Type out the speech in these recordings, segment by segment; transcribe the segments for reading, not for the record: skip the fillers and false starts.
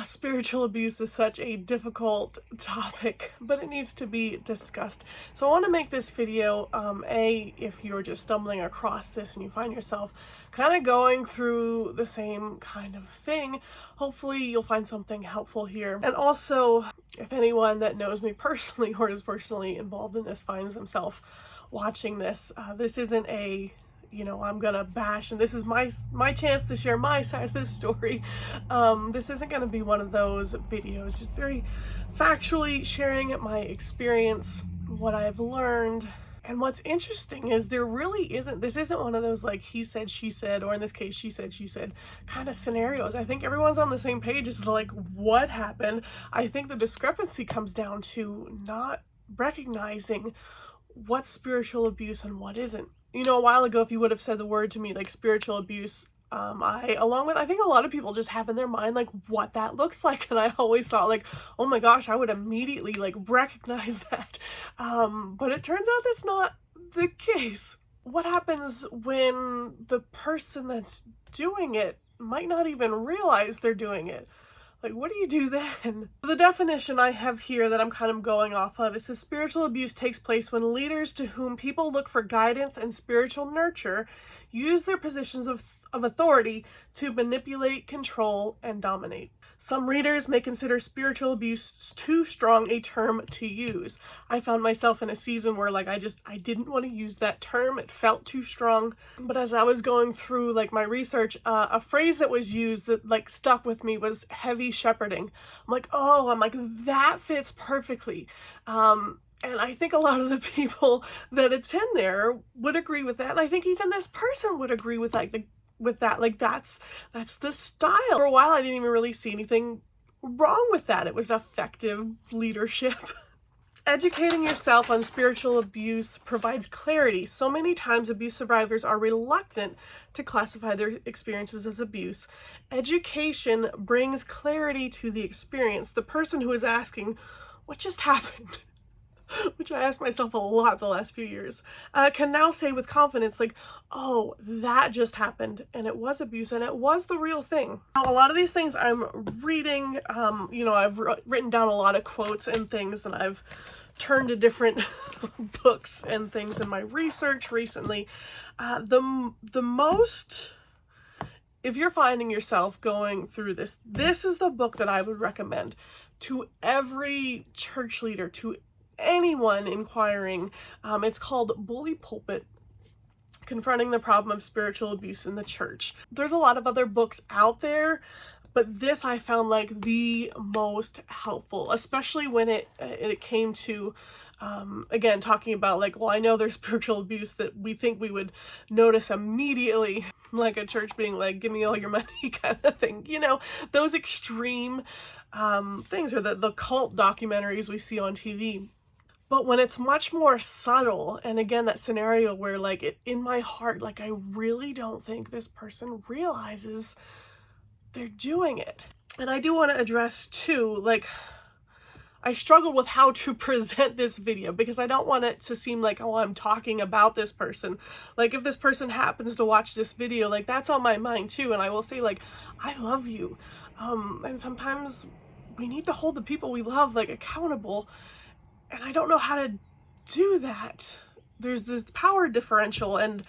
Spiritual abuse is such a difficult topic, but it needs to be discussed. So I want to make this video, if you're just stumbling across this and you find yourself kind of going through the same kind of thing, hopefully you'll find something helpful here. And also, if anyone that knows me personally or is personally involved in this finds themselves watching this, this isn't a I'm gonna bash, and this is my chance to share my side of the story. This isn't gonna be one of those videos, just very factually sharing my experience, what I've learned. And what's interesting is this isn't one of those like he said, she said, or in this case, she said kind of scenarios. I think everyone's on the same page as to like what happened. I think the discrepancy comes down to not recognizing what's spiritual abuse and what isn't. A while ago, if you would have said the word to me, like spiritual abuse, I think a lot of people just have in their mind, like, what that looks like. And I always thought, like, oh my gosh, I would immediately, like, recognize that. But it turns out that's not the case. What happens when the person that's doing it might not even realize they're doing it? Like, what do you do then? The definition I have here that I'm kind of going off of, it says spiritual abuse takes place when leaders to whom people look for guidance and spiritual nurture use their positions of authority to manipulate, control, and dominate. Some readers may consider spiritual abuse too strong a term to use. I found myself in a season where like I didn't want to use that term. It felt too strong. But as I was going through like my research, a phrase that was used that like stuck with me was heavy shepherding. I'm like, that fits perfectly. And I think a lot of the people that attend there would agree with that. And I think even this person would agree with that. That's the style. For a while, I didn't even really see anything wrong with that. It was effective leadership. Educating yourself on spiritual abuse provides clarity. So many times abuse survivors are reluctant to classify their experiences as abuse. Education brings clarity to the experience. The person who is asking, what just happened? Which I asked myself a lot the last few years, can now say with confidence, like, oh, that just happened, and it was abuse, and it was the real thing. Now, a lot of these things I'm reading, I've written down a lot of quotes and things, and I've turned to different books and things in my research recently. If you're finding yourself going through this is the book that I would recommend to every church leader, to anyone inquiring. It's called Pulpit, Confronting the Problem of Spiritual Abuse in the Church. There's a lot of other books out there, but this I found like the most helpful, especially when it came to again talking about like, well, I know there's spiritual abuse that we think we would notice immediately, like a church being like, give me all your money kind of thing, those extreme things, or the cult documentaries we see on TV. But when it's much more subtle, and again, that scenario where like in my heart, like I really don't think this person realizes they're doing it. And I do want to address too, like I struggled with how to present this video because I don't want it to seem like, oh, I'm talking about this person. Like if this person happens to watch this video, like that's on my mind too. And I will say like, I love you. And sometimes we need to hold the people we love like accountable. And I don't know how to do that. There's this power differential and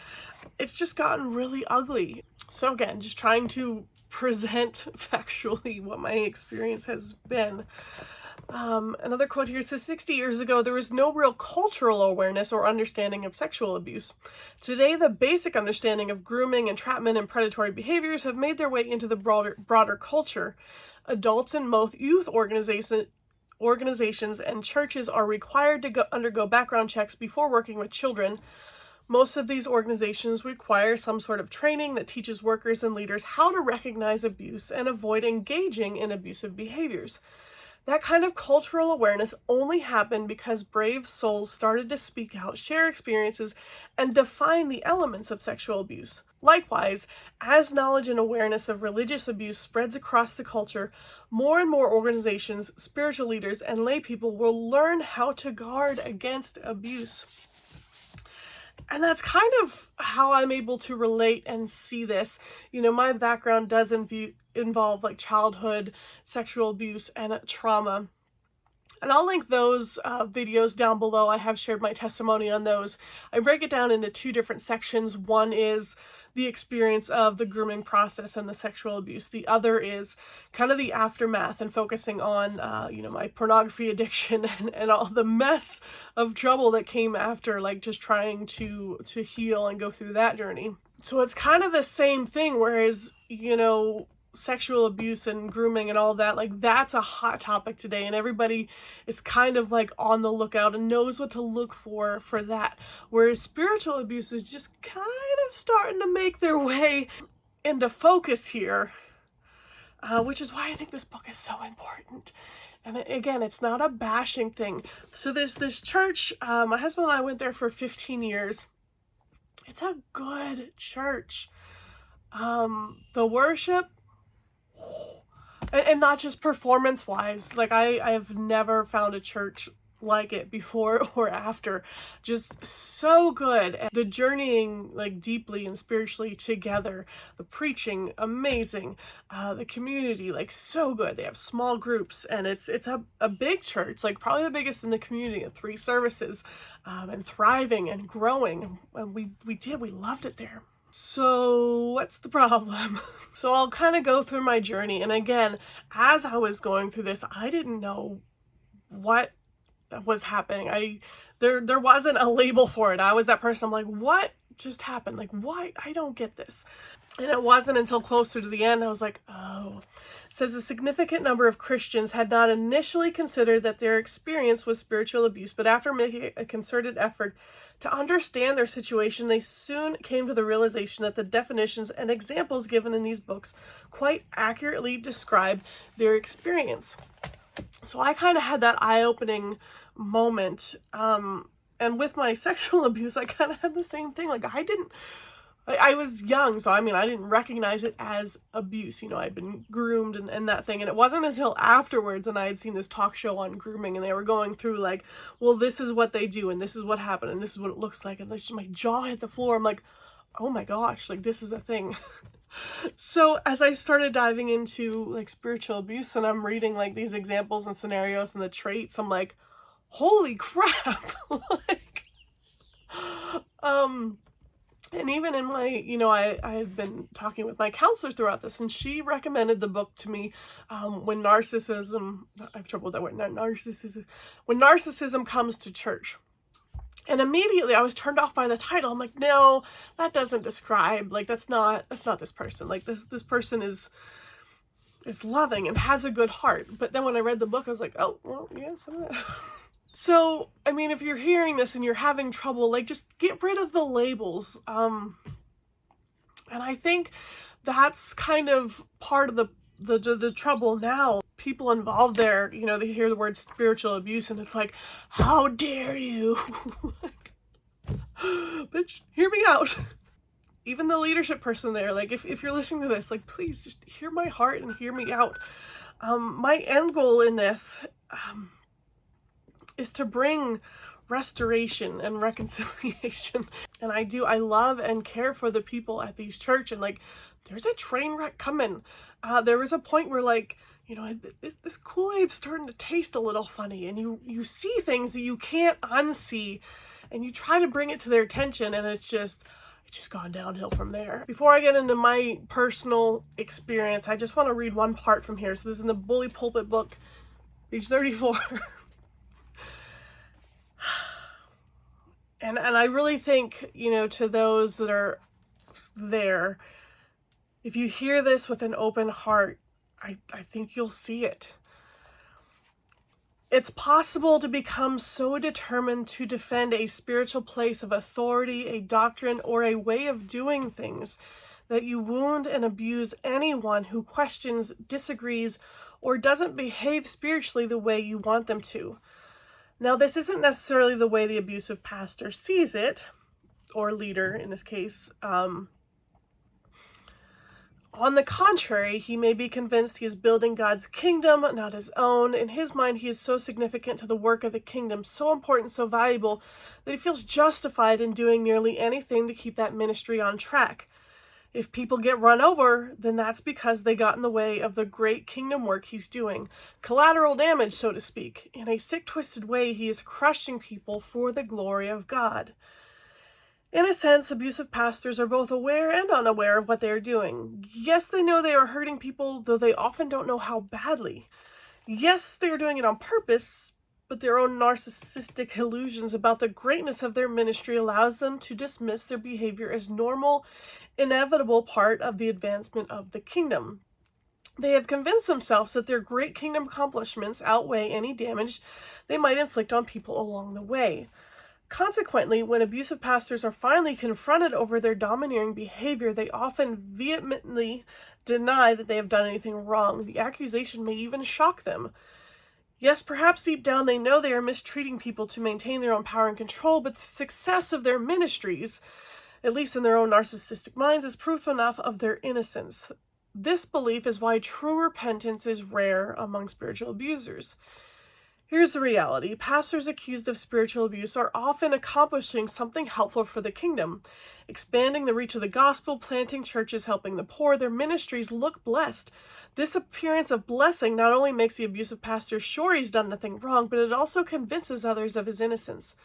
it's just gotten really ugly. So again, just trying to present factually what my experience has been. Another quote here says, 60 years ago, there was no real cultural awareness or understanding of sexual abuse. Today, the basic understanding of grooming, entrapment, and predatory behaviors have made their way into the broader culture. Adults in most youth organizations and churches are required to undergo background checks before working with children. Most of these organizations require some sort of training that teaches workers and leaders how to recognize abuse and avoid engaging in abusive behaviors. That kind of cultural awareness only happened because brave souls started to speak out, share experiences, and define the elements of sexual abuse. Likewise, as knowledge and awareness of religious abuse spreads across the culture, more and more organizations, spiritual leaders, and lay people will learn how to guard against abuse. And that's kind of how I'm able to relate and see this. You know, my background does involve like childhood sexual abuse and trauma. And I'll link those videos down below. I have shared my testimony on those. I break it down into two different sections. One is the experience of the grooming process and the sexual abuse. The other is kind of the aftermath and focusing on, you know, my pornography addiction and all the mess of trouble that came after, like just trying to heal and go through that journey. So it's kind of the same thing, whereas, you know, sexual abuse and grooming and all that, like that's a hot topic today, and everybody is kind of like on the lookout and knows what to look for that, whereas spiritual abuse is just kind of starting to make their way into focus here, which is why I think this book is so important. And again, it's not a bashing thing. So there's this church, my husband and I went there for 15 years. It's a good church. The worship, and not just performance wise, like I've never found a church like it before or after. Just so good. And the journeying like deeply and spiritually together, the preaching amazing, the community like so good. They have small groups, and it's a big church, like probably the biggest in the community, 3 services, and thriving and growing, and we loved it there. So what's the problem? So I'll kind of go through my journey. And again, as I was going through this, I didn't know what was happening. There wasn't a label for it. I was that person. I'm like, what just happened? Like, why? I don't get this. And it wasn't until closer to the end I was like, oh. It says a significant number of Christians had not initially considered that their experience was spiritual abuse, but after making a concerted effort to understand their situation, they soon came to the realization that the definitions and examples given in these books quite accurately describe their experience. So I kind of had that eye-opening moment. And with my sexual abuse, I kind of had the same thing. Like I was young, so I mean, I didn't recognize it as abuse. You know, I'd been groomed and that thing. And it wasn't until afterwards, and I had seen this talk show on grooming, and they were going through like, well, this is what they do, and this is what happened, and this is what it looks like. And just my jaw hit the floor. I'm like, oh my gosh, like this is a thing. So as I started diving into like spiritual abuse, and I'm reading like these examples and scenarios and the traits, I'm like, holy crap. Like, and even in my, you know, I had been talking with my counselor throughout this, and she recommended the book to me, when narcissism, I have trouble with that word, when narcissism comes to church. And immediately I was turned off by the title. I'm like, no, that doesn't describe, like, that's not this person. Like this person is loving and has a good heart. But then when I read the book, I was like, oh, well, yeah, some of that. So, I mean, if you're hearing this and you're having trouble, like, just get rid of the labels. And I think that's kind of part of the trouble now. People involved there, you know, they hear the word spiritual abuse and it's like, how dare you? Like, bitch, hear me out. Even the leadership person there, like, if you're listening to this, like, please just hear my heart and hear me out. My end goal in this, is to bring restoration and reconciliation. And I love and care for the people at these church, and like, there's a train wreck coming. There was a point where, like, you know, this Kool-Aid's starting to taste a little funny, and you see things that you can't unsee, and you try to bring it to their attention, and it's just gone downhill from there. Before I get into my personal experience, I just want to read one part from here. So this is in the Bully Pulpit book, page 34. And I really think, you know, to those that are there, if you hear this with an open heart, I think you'll see it. It's possible to become so determined to defend a spiritual place of authority, a doctrine, or a way of doing things that you wound and abuse anyone who questions, disagrees, or doesn't behave spiritually the way you want them to. Now, this isn't necessarily the way the abusive pastor sees it, or leader in this case. On the contrary, he may be convinced he is building God's kingdom, not his own. In his mind, he is so significant to the work of the kingdom, so important, so valuable, that he feels justified in doing nearly anything to keep that ministry on track. If people get run over, then that's because they got in the way of the great kingdom work he's doing. Collateral damage, so to speak. In a sick, twisted way, he is crushing people for the glory of God. In a sense, abusive pastors are both aware and unaware of what they are doing. Yes, they know they are hurting people, though they often don't know how badly. Yes, they are doing it on purpose, but their own narcissistic illusions about the greatness of their ministry allows them to dismiss their behavior as normal, inevitable part of the advancement of the kingdom. They have convinced themselves that their great kingdom accomplishments outweigh any damage they might inflict on people along the way. Consequently, when abusive pastors are finally confronted over their domineering behavior, they often vehemently deny that they have done anything wrong. The accusation may even shock them. Yes, perhaps deep down they know they are mistreating people to maintain their own power and control, but the success of their ministries, at least in their own narcissistic minds, is proof enough of their innocence. This belief is why true repentance is rare among spiritual abusers. Here's the reality. Pastors accused of spiritual abuse are often accomplishing something helpful for the kingdom, expanding the reach of the gospel, planting churches, helping the poor. Their ministries look blessed. This appearance of blessing not only makes the abusive pastor sure he's done nothing wrong, but it also convinces others of his innocence.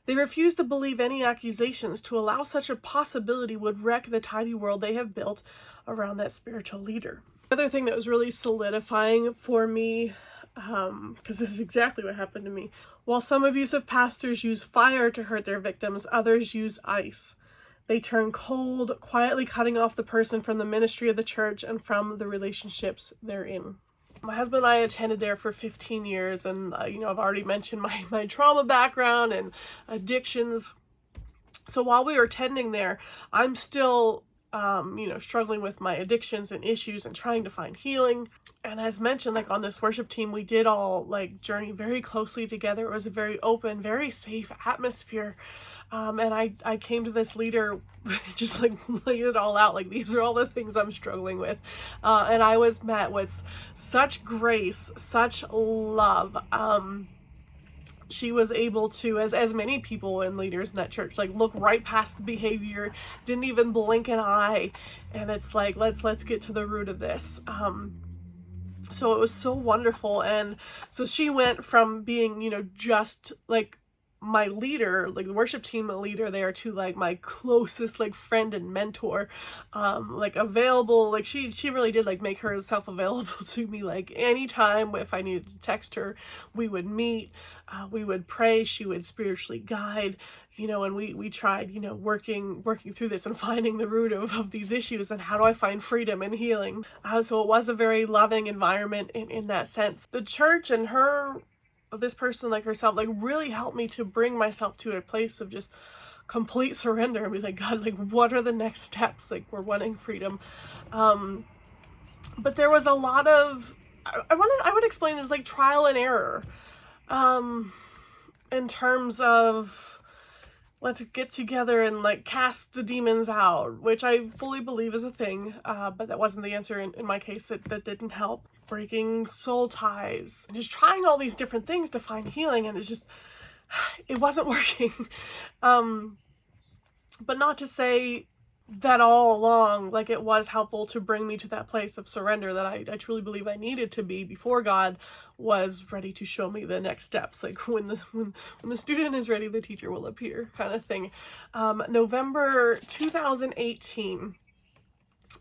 They refuse to believe any accusations. To allow such a possibility would wreck the tidy world they have built around that spiritual leader. Another thing that was really solidifying for me, because this is exactly what happened to me. While some abusive pastors use fire to hurt their victims, others use ice. They turn cold, quietly cutting off the person from the ministry of the church and from the relationships they're in. My husband and I attended there for 15 years, and I've already mentioned my trauma background and addictions. So while we were attending there, I'm still struggling with my addictions and issues and trying to find healing. And as mentioned, on this worship team, we did all journey very closely together. It was a very open, very safe atmosphere. And I came to this leader, just laid it all out. These are all the things I'm struggling with. And I was met with such grace, such love. She was able to, as many people and leaders in that church, look right past the behavior, didn't even blink an eye. And it's let's get to the root of this. So it was so wonderful. And so she went from being, just my leader, the worship team leader there, to my closest friend and mentor, available. She really did make herself available to me. Anytime if I needed to text her, we would meet, we would pray, she would spiritually guide, and we tried, working through this and finding the root of these issues and how do I find freedom and healing. So it was a very loving environment in that sense. The church and this person herself really helped me to bring myself to a place of just complete surrender and be God, what are the next steps? We're wanting freedom. But there was a lot of, I would explain this trial and error, in terms of let's get together and cast the demons out, which I fully believe is a thing, but that wasn't the answer in my case. That didn't help. Breaking soul ties and just trying all these different things to find healing, and it wasn't working. But not to say that all along, it was helpful to bring me to that place of surrender that I truly believe I needed to be before God was ready to show me the next steps. When the student is ready, the teacher will appear, kind of thing. November 2018.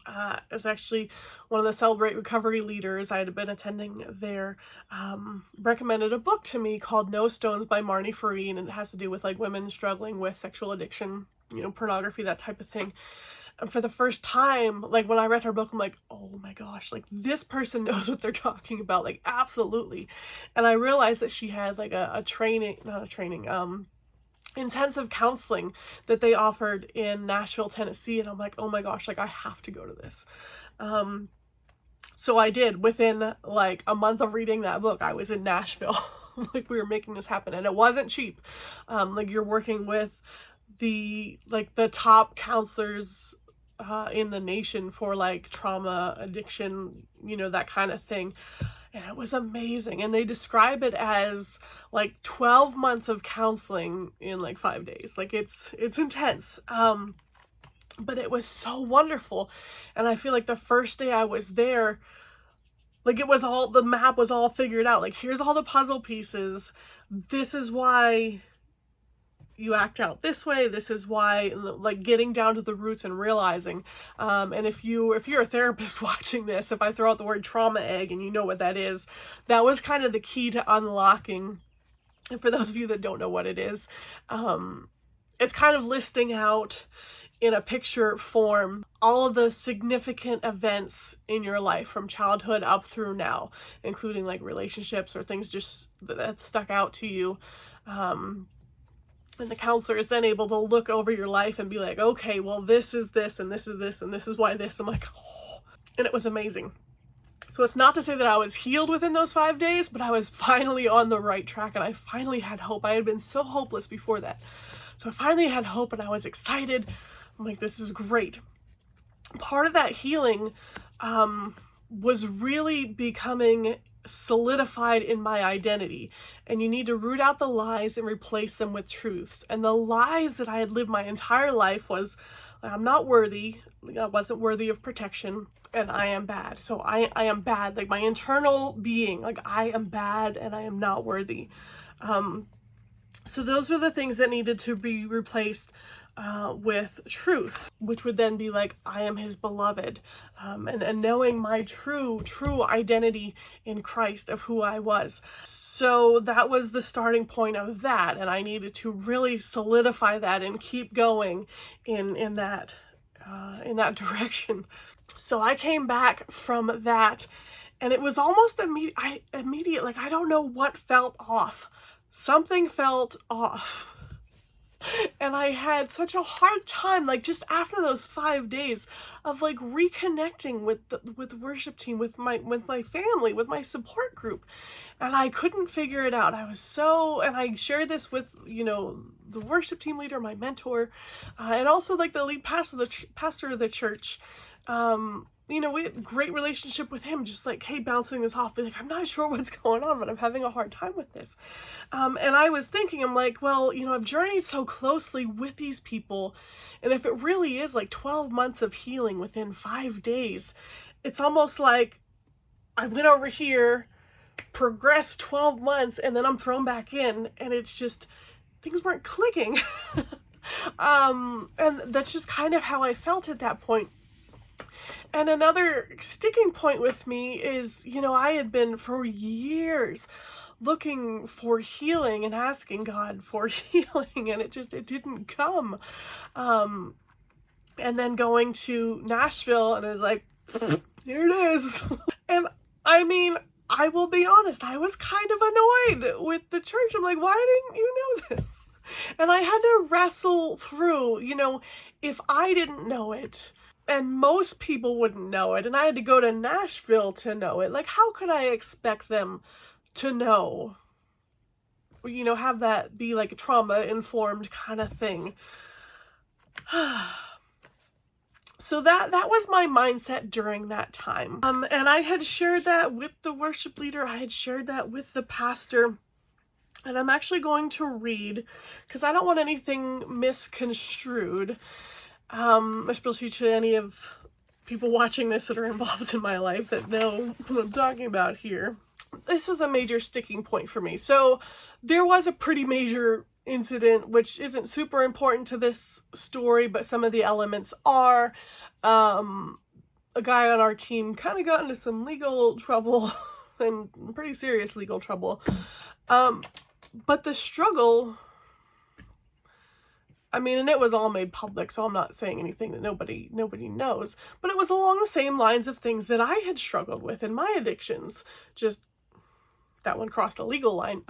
It was actually one of the Celebrate Recovery leaders I had been attending there, recommended a book to me called No Stones by Marnie Farine, and it has to do with women struggling with sexual addiction, pornography, that type of thing. And for the first time, when I read her book, I'm oh my gosh, this person knows what they're talking about, absolutely. And I realized that she had intensive counseling that they offered in Nashville, Tennessee. And I'm oh my gosh, I have to go to this. So I did. Within a month of reading that book, I was in Nashville. We were making this happen, and it wasn't cheap. You're working with the top counselors in the nation for like trauma, addiction, you know, that kind of thing. And it was amazing. And they describe it as like 12 months of counseling in like 5 days. Like it's intense. But it was so wonderful. And I feel like the first day I was there, like it was all, the map was all figured out. Like, here's all the puzzle pieces. This is why you act out this way. This is why, like getting down to the roots and realizing. And if you're a therapist watching this, if I throw out the word trauma egg and you know what that is, that was kind of the key to unlocking. And for those of you that don't know what it is, it's kind of listing out in a picture form all of the significant events in your life from childhood up through now, including like relationships or things just that stuck out to you. And the counselor is then able to look over your life and be like, okay, well, this is this, and this is this, and this is why this. I'm like, oh, and it was amazing. So it's not to say that I was healed within those 5 days, but I was finally on the right track, and I finally had hope. I had been so hopeless before that. So I finally had hope, and I was excited. I'm like, this is great. Part of that healing was really becoming solidified in my identity, and you need to root out the lies and replace them with truths. And the lies that I had lived my entire life was, I'm not worthy, I wasn't worthy of protection, and I am bad. So I am bad, like my internal being, like I am bad and I am not worthy. So those were the things that needed to be replaced with truth, which would then be like, I am his beloved, and knowing my true identity in Christ of who I was. So that was the starting point of that, and I needed to really solidify that and keep going in that direction. So I came back from that, and it was almost immediate. Like, I don't know what felt off. Something felt off. And I had such a hard time, like just after those 5 days of like reconnecting with the worship team, with my family, with my support group, and I couldn't figure it out. I was so, and I shared this with, you know, the worship team leader, my mentor, and also like the lead pastor of the church. You know, we had a great relationship with him, just like, hey, bouncing this off, be like, I'm not sure what's going on, but I'm having a hard time with this. And I was thinking, I'm like, well, you know, I've journeyed so closely with these people, and if it really is like 12 months of healing within 5 days, it's almost like I went over here, progressed 12 months, and then I'm thrown back in, and it's just, things weren't clicking. And that's just kind of how I felt at that point. And another sticking point with me is, you know, I had been for years looking for healing and asking God for healing, and it didn't come. And then going to Nashville, and it was like, here it is. And I mean, I will be honest, I was kind of annoyed with the church. I'm like, why didn't you know this? And I had to wrestle through, you know, if I didn't know it, and most people wouldn't know it, and I had to go to Nashville to know it. Like, how could I expect them to know? You know, have that be like a trauma-informed kind of thing. So that was my mindset during that time. And I had shared that with the worship leader. I had shared that with the pastor. And I'm actually going to read, because I don't want anything misconstrued. Especially to any of people watching this that are involved in my life that know what I'm talking about here. This was a major sticking point for me. So there was a pretty major incident, which isn't super important to this story, but some of the elements are. A guy on our team kind of got into some legal trouble, and pretty serious legal trouble. But the struggle, I mean, and it was all made public, so I'm not saying anything that nobody knows, but it was along the same lines of things that I had struggled with in my addictions. Just that one crossed a legal line.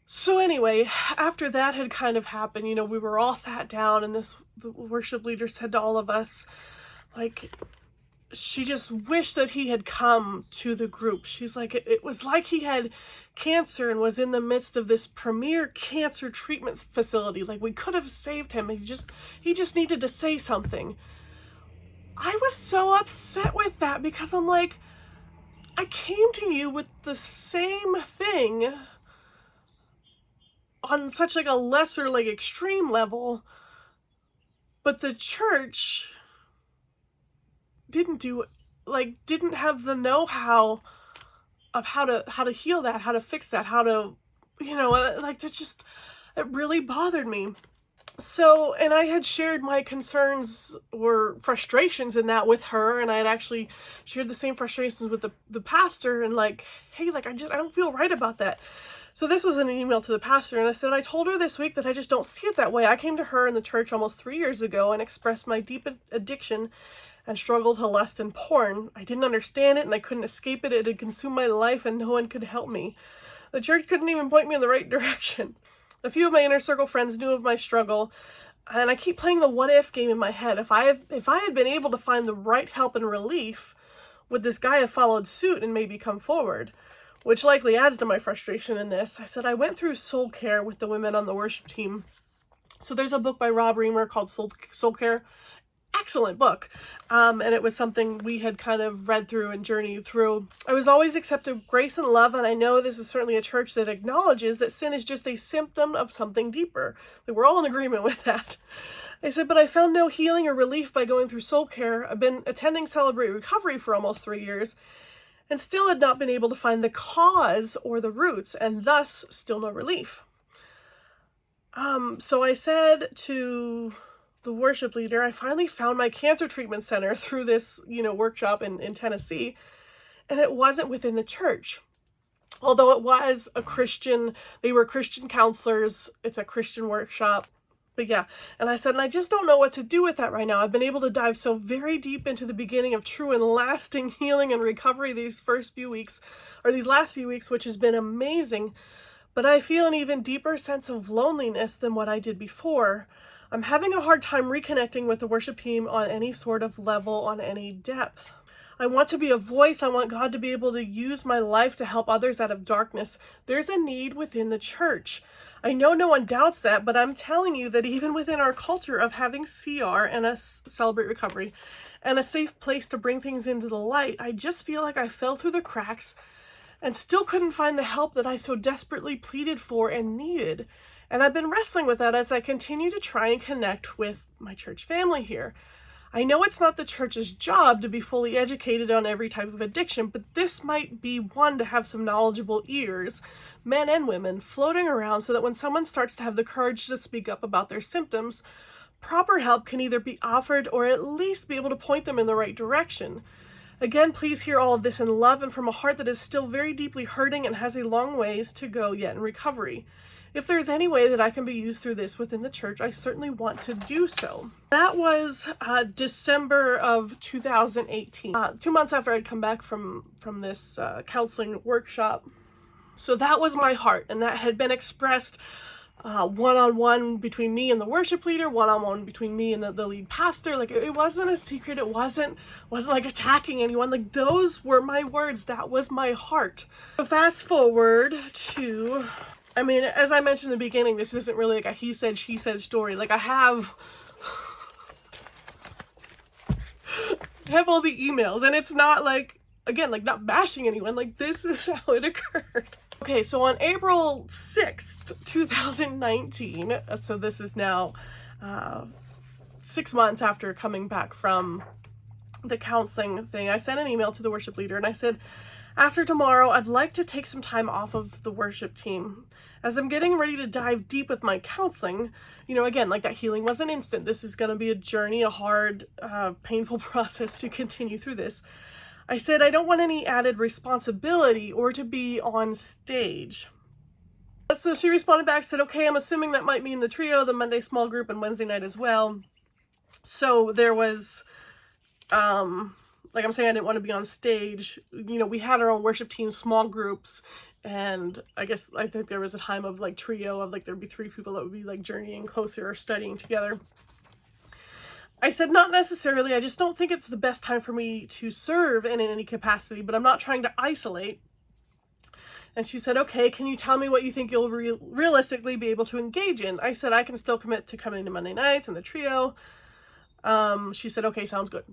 So anyway, after that had kind of happened, you know, we were all sat down, and the worship leader said to all of us, like, she just wished that he had come to the group. She's like, it was like he had cancer and was in the midst of this premier cancer treatment facility. Like, we could have saved him. He just needed to say something. I was so upset with that because I'm like, I came to you with the same thing on such like a lesser, like extreme level, but the church didn't have the know-how of how to heal that, how to fix that, how to, like, it really bothered me. So, and I had shared my concerns or frustrations in that with her, and I had actually shared the same frustrations with the pastor, and like, hey, like, I don't feel right about that. So this was an email to the pastor, and I said, I told her this week that I just don't see it that way. I came to her in the church almost 3 years ago and expressed my deep addiction and struggle to lust and porn. I didn't understand it, and I couldn't escape it. It had consumed my life, and no one could help me. The church couldn't even point me in the right direction. A few of my inner circle friends knew of my struggle, and I keep playing the what-if game in my head. If I had been able to find the right help and relief, would this guy have followed suit and maybe come forward? Which likely adds to my frustration in this. I said, I went through soul care with the women on the worship team. So there's a book by Rob Reimer called Soul Care. Excellent book. And it was something we had kind of read through and journeyed through. I was always accepted grace and love, and I know this is certainly a church that acknowledges that sin is just a symptom of something deeper. Like, we're all in agreement with that. I said, but I found no healing or relief by going through soul care. I've been attending Celebrate Recovery for almost 3 years and still had not been able to find the cause or the roots, and thus still no relief. So I said to the worship leader, I finally found my cancer treatment center through this, workshop in Tennessee, and it wasn't within the church. Although it was they were Christian counselors, it's a Christian workshop. But yeah, and I said, and I just don't know what to do with that right now. I've been able to dive so very deep into the beginning of true and lasting healing and recovery these last few weeks, which has been amazing. But I feel an even deeper sense of loneliness than what I did before. I'm having a hard time reconnecting with the worship team on any sort of level, on any depth. I want to be a voice. I want God to be able to use my life to help others out of darkness. There's a need within the church. I know no one doubts that, but I'm telling you that even within our culture of having CR and a Celebrate Recovery and a safe place to bring things into the light, I just feel like I fell through the cracks and still couldn't find the help that I so desperately pleaded for and needed. And I've been wrestling with that as I continue to try and connect with my church family here. I know it's not the church's job to be fully educated on every type of addiction, but this might be one to have some knowledgeable ears, men and women, floating around so that when someone starts to have the courage to speak up about their symptoms, proper help can either be offered or at least be able to point them in the right direction. Again, please hear all of this in love and from a heart that is still very deeply hurting and has a long ways to go yet in recovery. If there's any way that I can be used through this within the church, I certainly want to do so. That was December of 2018, 2 months after I'd come back from this counseling workshop. So that was my heart, and that had been expressed one-on-one between me and the worship leader, one-on-one between me and the lead pastor. Like, it wasn't a secret. It wasn't like attacking anyone. Like, those were my words. That was my heart. So fast forward to, as I mentioned in the beginning, this isn't really like a he said, she said story. Like, I have all the emails, and it's not like, again, like, not bashing anyone. Like, this is how it occurred. Okay, so on April 6th, 2019, so this is now 6 months after coming back from the counseling thing, I sent an email to the worship leader, and I said, after tomorrow, I'd like to take some time off of the worship team. As I'm getting ready to dive deep with my counseling, again, like, that healing wasn't instant. This is going to be a journey, a hard, painful process to continue through this. I said, I don't want any added responsibility or to be on stage. So she responded back, said, okay, I'm assuming that might mean the trio, the Monday small group, and Wednesday night as well. So there was, like I'm saying, I didn't want to be on stage. We had our own worship team, small groups, and I think there was a time of like trio of like, there'd be 3 people that would be like journeying closer or studying together. I said, not necessarily. I just don't think it's the best time for me to serve in any capacity, but I'm not trying to isolate. And she said, okay, can you tell me what you think you'll realistically be able to engage in? I said, I can still commit to coming to Monday nights and the trio. She said, okay, sounds good.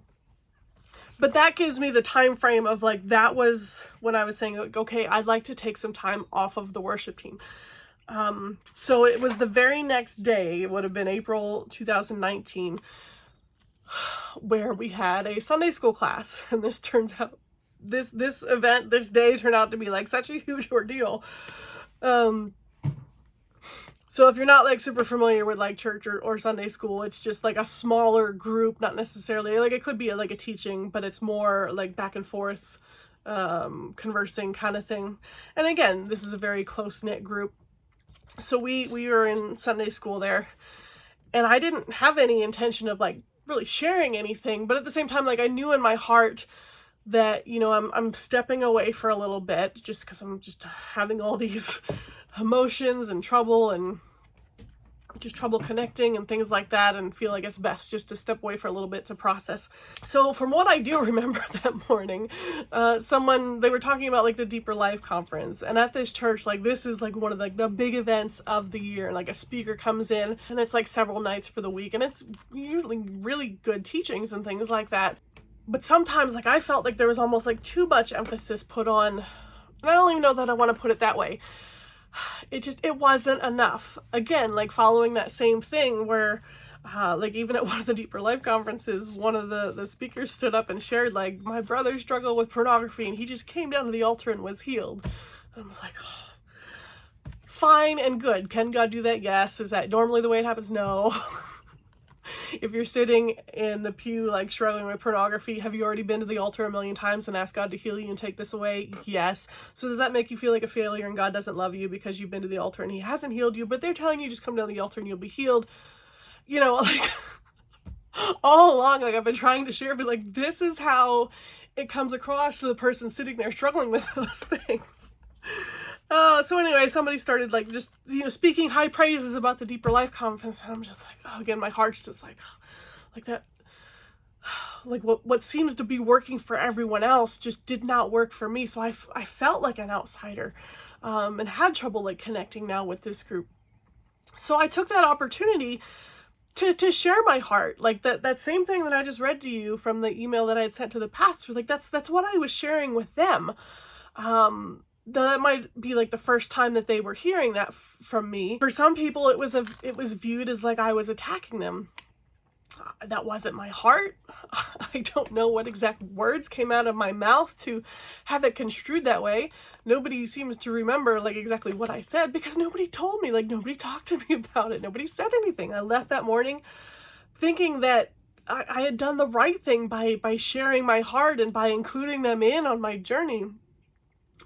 But that gives me the time frame of like, that was when I was saying, okay, I'd like to take some time off of the worship team. So it was the very next day, it would have been April 2019, where we had a Sunday school class. And this turns out, this day turned out to be like such a huge ordeal. So if you're not like super familiar with like church or Sunday school, it's just like a smaller group, not necessarily like, it could be like a teaching, but it's more like back and forth, conversing kind of thing. And again, this is a very close-knit group. So we were in Sunday school there, and I didn't have any intention of like really sharing anything, but at the same time, like I knew in my heart that, you know, I'm stepping away for a little bit just because I'm just having all these emotions and trouble and just trouble connecting and things like that, and feel like it's best just to step away for a little bit to process. So from what I do remember that morning, they were talking about like the Deeper Life conference, and at this church, like this is like one of like the big events of the year. Like a speaker comes in, and it's like several nights for the week, and it's usually really good teachings and things like that. But sometimes like I felt like there was almost like too much emphasis put on, and I don't even know that I want to put it that way. It wasn't enough. Again, like following that same thing where like even at one of the Deeper Life conferences, one of the speakers stood up and shared like, my brother struggled with pornography and he just came down to the altar and was healed. And I was like, oh, fine and good. Can God do that? Yes. Is that normally the way it happens? No. If you're sitting in the pew like struggling with pornography, have you already been to the altar a million times and asked God to heal you and take this away? Yes. So does that make you feel like a failure and God doesn't love you because you've been to the altar and he hasn't healed you, but they're telling you just come down to the altar and you'll be healed? You know, like all along, like I've been trying to share, but like this is how it comes across to the person sitting there struggling with those things. So anyway, somebody started like just, you know, speaking high praises about the Deeper Life conference, and I'm just like, oh, again, my heart's just like that, like what seems to be working for everyone else just did not work for me. So I felt like an outsider, and had trouble like connecting now with this group. So I took that opportunity to share my heart, like that same thing that I just read to you from the email that I had sent to the pastor. Like that's what I was sharing with them. That might be like the first time that they were hearing that from me. For some people, it was viewed as like I was attacking them. That wasn't my heart. I don't know what exact words came out of my mouth to have it construed that way. Nobody seems to remember like exactly what I said because nobody told me, like nobody talked to me about it. Nobody said anything. I left that morning thinking that I had done the right thing by sharing my heart and by including them in on my journey.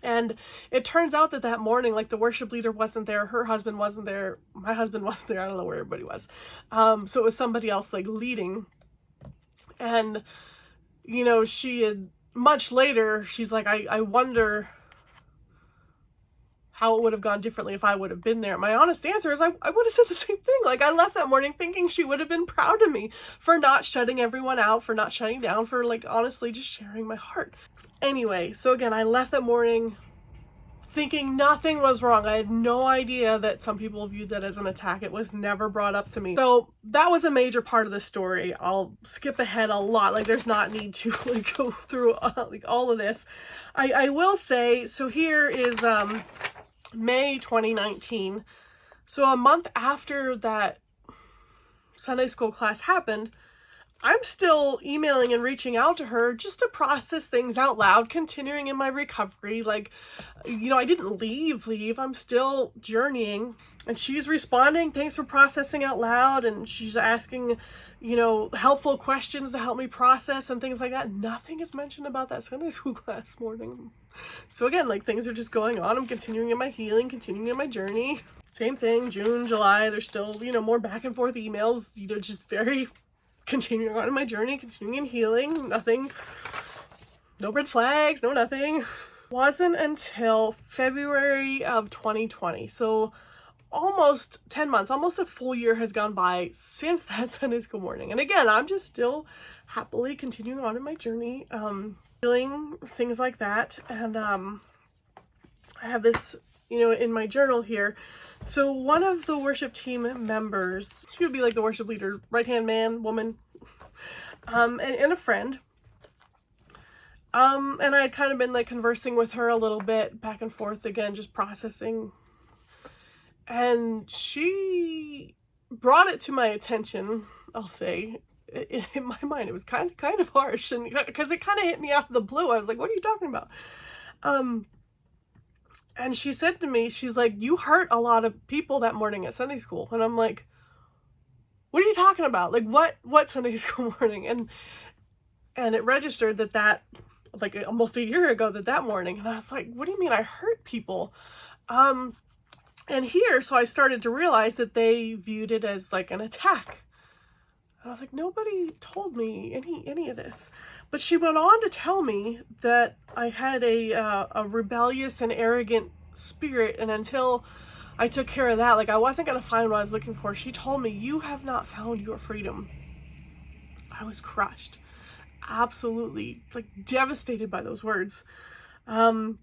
And it turns out that morning, like the worship leader wasn't there, her husband wasn't there, my husband wasn't there, I don't know where everybody was. So it was somebody else like leading. And, you know, she had, much later, she's like, I wonder how it would have gone differently if I would have been there. My honest answer is I would have said the same thing. Like I left that morning thinking she would have been proud of me for not shutting everyone out, for not shutting down, for like honestly just sharing my heart. Anyway, so again, I left that morning thinking nothing was wrong. I had no idea that some people viewed that as an attack. It was never brought up to me. So that was a major part of the story. I'll skip ahead a lot. Like there's not need to like go through like all of this. I will say, so here is May 2019. So a month after that Sunday school class happened, I'm still emailing and reaching out to her just to process things out loud, continuing in my recovery. Like, you know, I didn't leave. I'm still journeying. And she's responding, thanks for processing out loud. And she's asking, you know, helpful questions to help me process and things like that. Nothing is mentioned about that Sunday school class morning. So again, like things are just going on. I'm continuing in my healing, continuing in my journey. Same thing, June, July, there's still, you know, more back and forth emails, you know, just very continuing on in my journey, continuing in healing, nothing, no red flags, no nothing. Wasn't until February of 2020. So almost 10 months, almost a full year has gone by since that Sunday school morning. And again, I'm just still happily continuing on in my journey, feeling things like that. And I have this, in my journal here. So one of the worship team members, she would be like the worship leader, right-hand man, woman, and a friend. And I had kind of been like conversing with her a little bit back and forth, again, just processing. And she brought it to my attention, I'll say, in my mind. It was kind of harsh, and because it kind of hit me out of the blue. I was like, what are you talking about? And she said to me, she's like, you hurt a lot of people that morning at Sunday school. And I'm like, what are you talking about? Like, what Sunday school morning? And it registered that like almost a year ago that morning. And I was like, what do you mean I hurt people? And here, so I started to realize that they viewed it as like an attack. And I was like, nobody told me any of this. But she went on to tell me that I had a rebellious and arrogant spirit, and until I took care of that, like I wasn't going to find what I was looking for. She told me, you have not found your freedom. I was crushed. Absolutely, like devastated by those words. And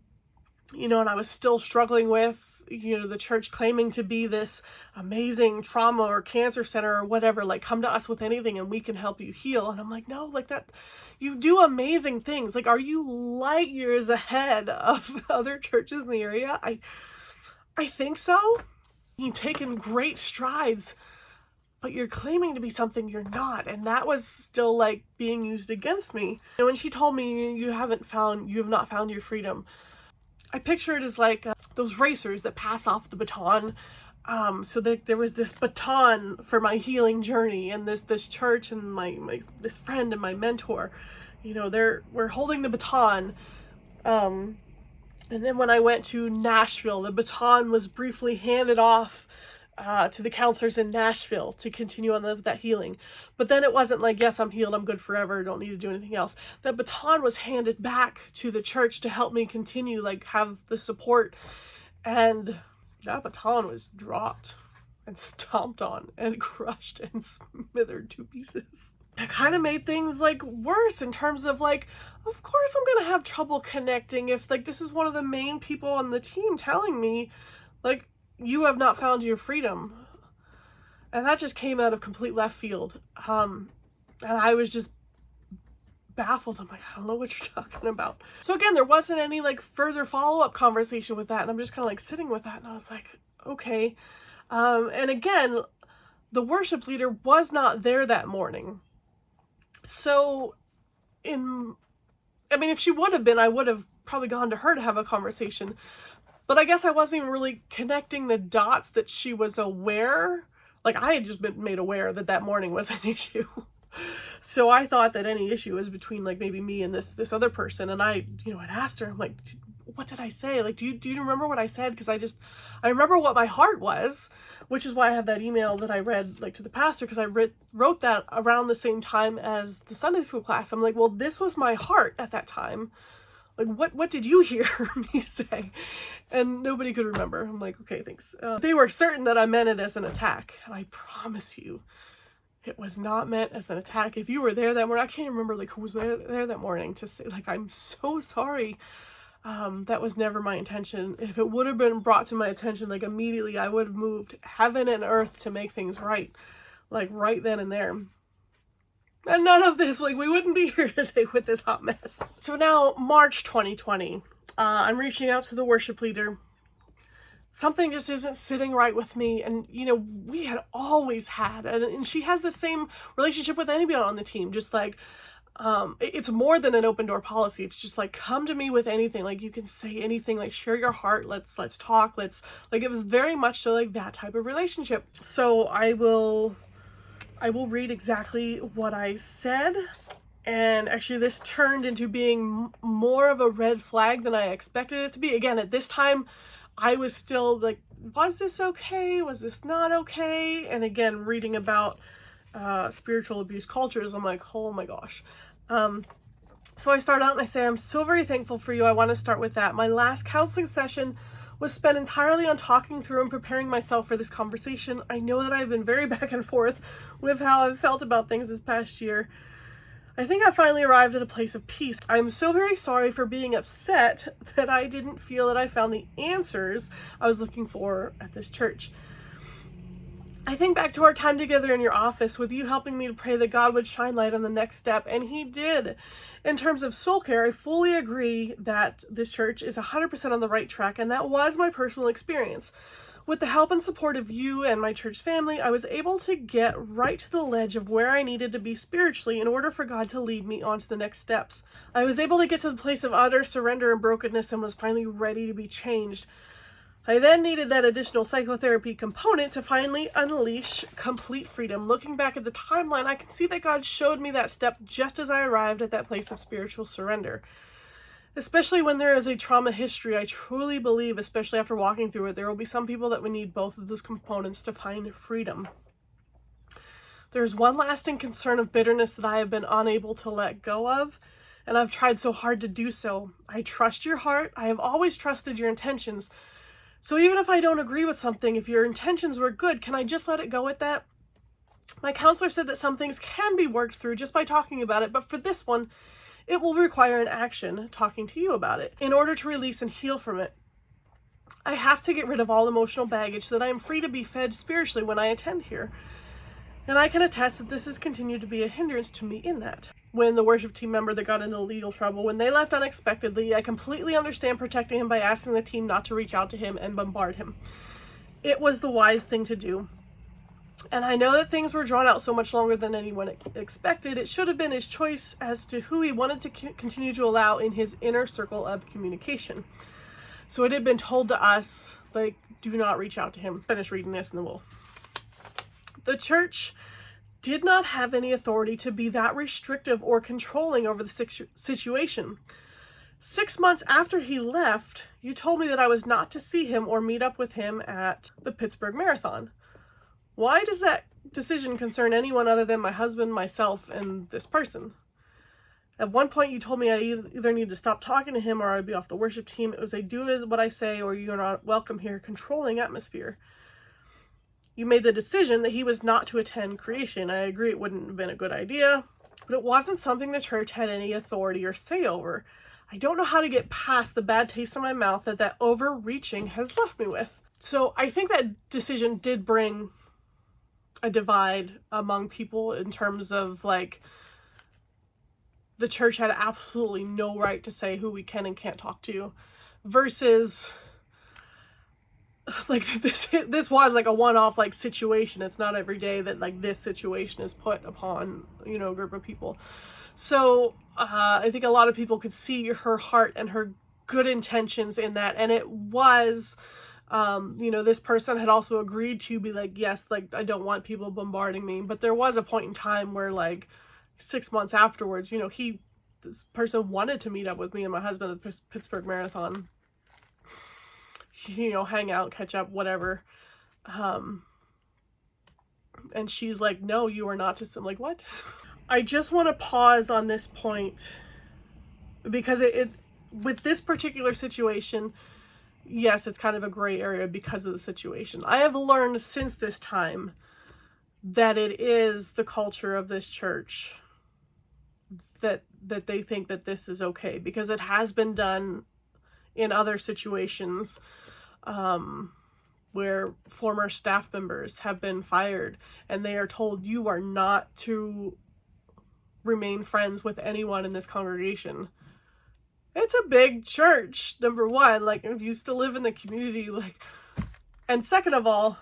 I was still struggling with, the church claiming to be this amazing trauma or cancer center or whatever, like come to us with anything and we can help you heal. And I'm like, no, like that, you do amazing things. Like, are you light years ahead of other churches in the area? I think so. You've taken great strides, but you're claiming to be something you're not. And that was still like being used against me. And when she told me you have not found your freedom, I picture it as like those racers that pass off the baton. So that there was this baton for my healing journey, and this church and my this friend and my mentor, we're holding the baton. And then when I went to Nashville, the baton was briefly handed off to the counselors in Nashville to continue on that healing. But then it wasn't like, yes, I'm healed, I'm good forever, don't need to do anything else. That baton was handed back to the church to help me continue, like have the support. And that baton was dropped and stomped on and crushed and smithered to pieces. That kind of made things like worse in terms of like, of course I'm gonna have trouble connecting if like this is one of the main people on the team telling me like, you have not found your freedom. And that just came out of complete left field. And I was just baffled. I'm like, I don't know what you're talking about. So again, there wasn't any like further follow-up conversation with that. And I'm just kind of like sitting with that. And I was like, okay. And again, the worship leader was not there that morning. So if she would have been, I would have probably gone to her to have a conversation. But I guess I wasn't even really connecting the dots that she was aware. Like I had just been made aware that morning was an issue. So I thought that any issue was between like maybe me and this other person. And I, I'd asked her, I'm like, what did I say? Like, do you remember what I said? Because I remember what my heart was, which is why I have that email that I read like to the pastor, because I wrote that around the same time as the Sunday school class. I'm like, well, this was my heart at that time. Like, what did you hear me say? And nobody could remember. I'm like, okay, thanks. They were certain that I meant it as an attack. And I promise you, it was not meant as an attack. If you were there that morning, I can't remember like who was there that morning to say like, I'm so sorry. That was never my intention. If it would have been brought to my attention, like immediately I would have moved heaven and earth to make things right. Like right then and there. And none of this, like we wouldn't be here today with this hot mess. So now March 2020, I'm reaching out to the worship leader. Something just isn't sitting right with me. And, we had always had, and she has the same relationship with anybody on the team. Just like, it's more than an open door policy. It's just like, come to me with anything. Like you can say anything, like share your heart. Let's talk. It was very much so like that type of relationship. So I will read exactly what I said. And actually this turned into being more of a red flag than I expected it to be. Again, at this time, I was still like, was this okay? Was this not okay? And again, reading about spiritual abuse cultures, I'm like, oh my gosh. So I start out and I say, I'm so very thankful for you. I want to start with that. My last counseling session was spent entirely on talking through and preparing myself for this conversation. I know that I've been very back and forth with how I've felt about things this past year. I think I finally arrived at a place of peace. I'm so very sorry for being upset that I didn't feel that I found the answers I was looking for at this church. I think back to our time together in your office with you helping me to pray that God would shine light on the next step, and he did. In terms of soul care, I fully agree that this church is 100% on the right track, and that was my personal experience. With the help and support of you and my church family, I was able to get right to the ledge of where I needed to be spiritually in order for God to lead me on to the next steps. I was able to get to the place of utter surrender and brokenness and was finally ready to be changed. I then needed that additional psychotherapy component to finally unleash complete freedom. Looking back at the timeline, I can see that God showed me that step just as I arrived at that place of spiritual surrender. Especially when there is a trauma history, I truly believe, especially after walking through it, there will be some people that would need both of those components to find freedom. There's one lasting concern of bitterness that I have been unable to let go of, and I've tried so hard to do so. I trust your heart. I have always trusted your intentions. So even if I don't agree with something, if your intentions were good, can I just let it go at that? My counselor said that some things can be worked through just by talking about it, but for this one, it will require an action, talking to you about it, in order to release and heal from it. I have to get rid of all emotional baggage so that I am free to be fed spiritually when I attend here. And I can attest that this has continued to be a hindrance to me in that. When the worship team member that got into legal trouble, when they left unexpectedly, I completely understand protecting him by asking the team not to reach out to him and bombard him. It was the wise thing to do. And I know that things were drawn out so much longer than anyone expected. It should have been his choice as to who he wanted to continue to allow in his inner circle of communication. So it had been told to us, like, do not reach out to him. Finish reading this and then we'll... The church did not have any authority to be that restrictive or controlling over the situation. 6 months after he left, you told me that I was not to see him or meet up with him at the Pittsburgh Marathon. Why does that decision concern anyone other than my husband, myself, and this person? At one point, you told me I either need to stop talking to him or I'd be off the worship team. It was a do as what I say or you're not welcome here, controlling atmosphere. You made the decision that he was not to attend creation. I agree it wouldn't have been a good idea, but it wasn't something the church had any authority or say over. I don't know how to get past the bad taste in my mouth that overreaching has left me with. So I think that decision did bring a divide among people in terms of, like, the church had absolutely no right to say who we can and can't talk to, versus like this was like a one-off like situation. It's not every day that like this situation is put upon, you know, a group of people. So I think a lot of people could see her heart and her good intentions in that, and it was you know, this person had also agreed to be like, yes, like, I don't want people bombarding me. But there was a point in time where, like, 6 months afterwards, you know, this person wanted to meet up with me and my husband at the Pittsburgh Marathon, you know, hang out, catch up, whatever. And she's like, no, you are not to. I'm like, what? I just want to pause on this point because it with this particular situation, yes, it's kind of a gray area because of the situation. I have learned since this time that it is the culture of this church that they think that this is okay, because it has been done in other situations where former staff members have been fired and they are told you are not to remain friends with anyone in this congregation. It's a big church, number one, like, if you still live in the community, like, and second of all,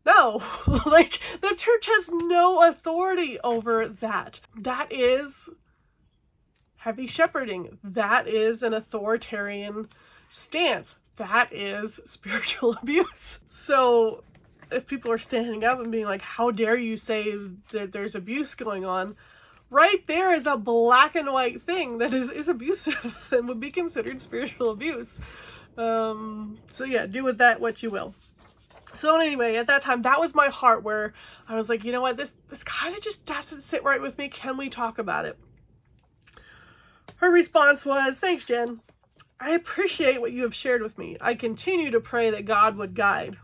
no, like, the church has no authority over that. That is heavy shepherding. That is an authoritarian stance. That is spiritual abuse. So if people are standing up and being like, how dare you say that there's abuse going on, right there is a black and white thing that is abusive and would be considered spiritual abuse. So yeah, do with that what you will. So anyway, at that time, that was my heart where I was like, you know what, this kind of just doesn't sit right with me. Can we talk about it? Her response was, thanks, Jen. I appreciate what you have shared with me. I continue to pray that God would guide.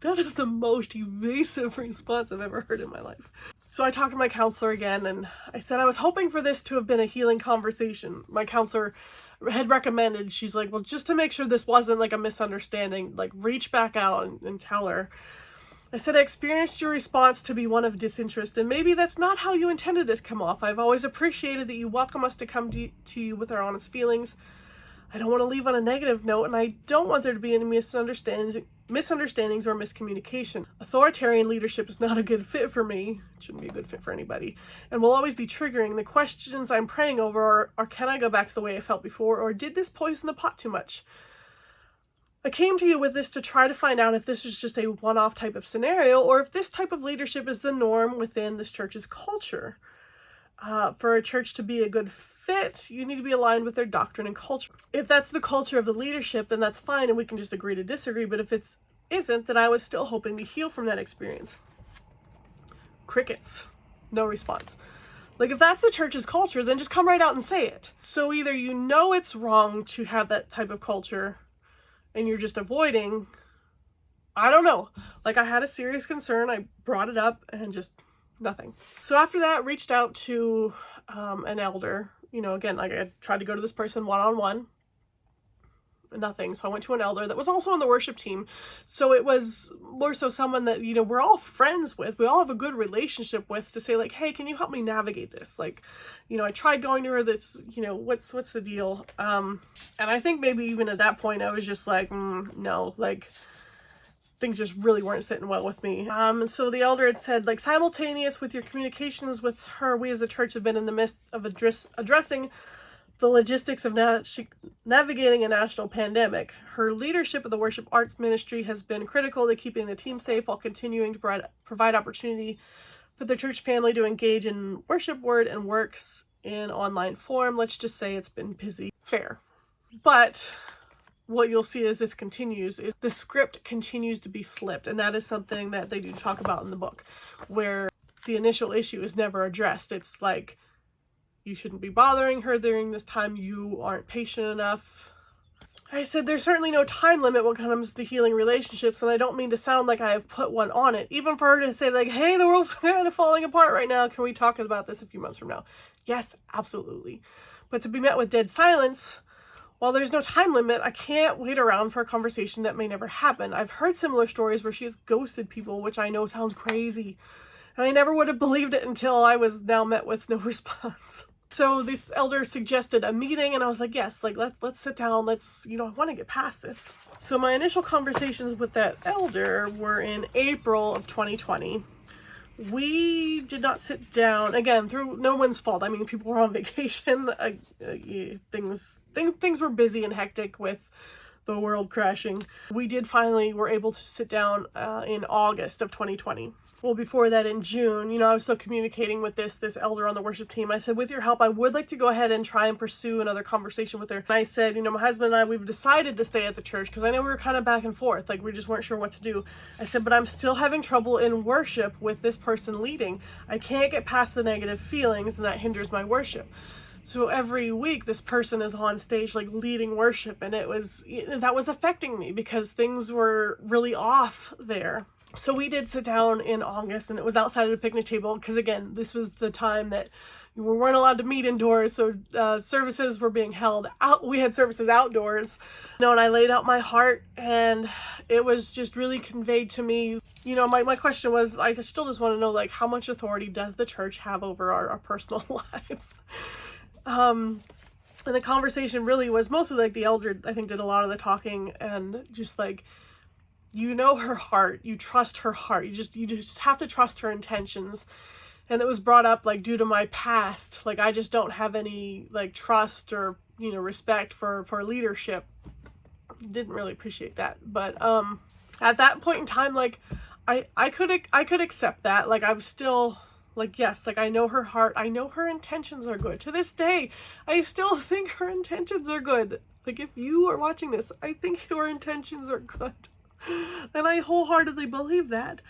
That is the most evasive response I've ever heard in my life. So I talked to my counselor again, and I said I was hoping for this to have been a healing conversation. My counselor had recommended, she's like, well, just to make sure this wasn't like a misunderstanding, like reach back out and tell her. I said, I experienced your response to be one of disinterest, and maybe that's not how you intended it to come off. I've always appreciated that you welcome us to come to you with our honest feelings. I don't want to leave on a negative note, and I don't want there to be any misunderstandings or miscommunication. Authoritarian leadership is not a good fit for me. It shouldn't be a good fit for anybody. And will always be triggering. The questions I'm praying over are can I go back to the way I felt before, or did this poison the pot too much? I came to you with this to try to find out if this is just a one-off type of scenario, or if this type of leadership is the norm within this church's culture. For a church to be a good fit, you need to be aligned with their doctrine and culture. If that's the culture of the leadership, then that's fine and we can just agree to disagree. But if it isn't, then I was still hoping to heal from that experience. Crickets. No response. Like, if that's the church's culture, then just come right out and say it. So either you know it's wrong to have that type of culture and you're just avoiding, I don't know. Like, I had a serious concern. I brought it up and just nothing. So after that, reached out to an elder. You know, again, like I tried to go to this person one-on-one. Nothing. So I went to an elder that was also on the worship team. So it was more so someone that, you know, we're all friends with. We all have a good relationship with, to say like, hey, can you help me navigate this? Like, you know, I tried going to her. That's, you know, what's the deal? And I think maybe even at that point I was just like, no, like, things just really weren't sitting well with me. And so the elder had said, like, simultaneous with your communications with her, we as a church have been in the midst of addressing the logistics of navigating a national pandemic. Her leadership of the worship arts ministry has been critical to keeping the team safe while continuing to provide opportunity for the church family to engage in worship, word, and works in online form. Let's just say it's been busy. Fair. But what you'll see as this continues is the script continues to be flipped. And that is something that they do talk about in the book, where the initial issue is never addressed. It's like, you shouldn't be bothering her during this time. You aren't patient enough. I said, there's certainly no time limit when it comes to healing relationships. And I don't mean to sound like I have put one on it. Even for her to say like, hey, the world's kind of falling apart right now. Can we talk about this a few months from now? Yes, absolutely. But to be met with dead silence, while there's no time limit, I can't wait around for a conversation that may never happen. I've heard similar stories where she has ghosted people, which I know sounds crazy. And I never would have believed it until I was now met with no response. So this elder suggested a meeting, and I was like, yes, like let's sit down. Let's, you know, I want to get past this. So my initial conversations with that elder were in April of 2020. We did not sit down, again, through no one's fault. I mean, people were on vacation. Things were busy and hectic with the world crashing. We were able to sit down in August of 2020. Well, before that, in June, you know, I was still communicating with this elder on the worship team. I said, with your help, I would like to go ahead and try and pursue another conversation with her. And I said, you know, my husband and I, we've decided to stay at the church because I know we were kind of back and forth. Like, we just weren't sure what to do. I said, but I'm still having trouble in worship with this person leading. I can't get past the negative feelings, and that hinders my worship. So every week, this person is on stage, like, leading worship, and that was affecting me because things were really off there. So we did sit down in August, and it was outside of the picnic table because, again, this was the time that we weren't allowed to meet indoors, so services were being held out. We had services outdoors, you know, and I laid out my heart, and it was just really conveyed to me. You know, my question was, I still just want to know, like, how much authority does the church have over our personal lives? And the conversation really was mostly like the elder, I think, did a lot of the talking, and just like, you know her heart, you trust her heart, you just have to trust her intentions. And it was brought up, like, due to my past, like, I just don't have any, like, trust or, you know, respect for leadership. Didn't really appreciate that. But at that point in time, like, I could accept that. Like, I was still, like, yes, like, I know her heart, I know her intentions are good. To this day, I still think her intentions are good. Like, if you are watching this, I think your intentions are good. And I wholeheartedly believe that.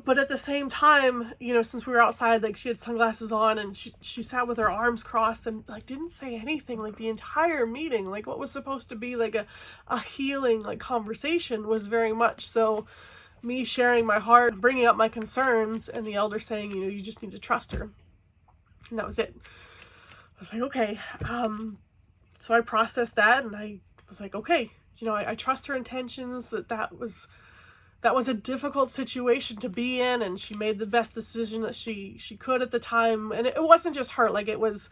But at the same time, since we were outside, like, she had sunglasses on and she sat with her arms crossed and like didn't say anything like the entire meeting. Like, what was supposed to be like a healing like conversation was very much so me sharing my heart, bringing up my concerns, and the elder saying, you just need to trust her. And that was it. I was like, okay. So I processed that and I was like, okay, I trust her intentions, that was a difficult situation to be in, and she made the best decision that she could at the time. And it wasn't just her, like, it was,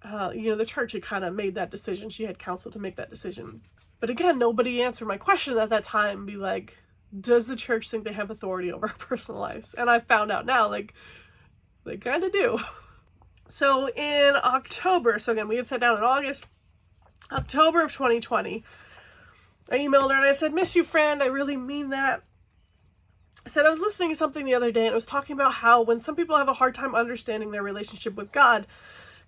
the church had kind of made that decision. She had counsel to make that decision. But again, nobody answered my question at that time, be like, does the church think they have authority over our personal lives? And I found out now, like, they kind of do. So in October, so again, we had sat down in October of 2020, I emailed her and I said, miss you, friend. I really mean that. I said, I was listening to something the other day and it was talking about how when some people have a hard time understanding their relationship with God,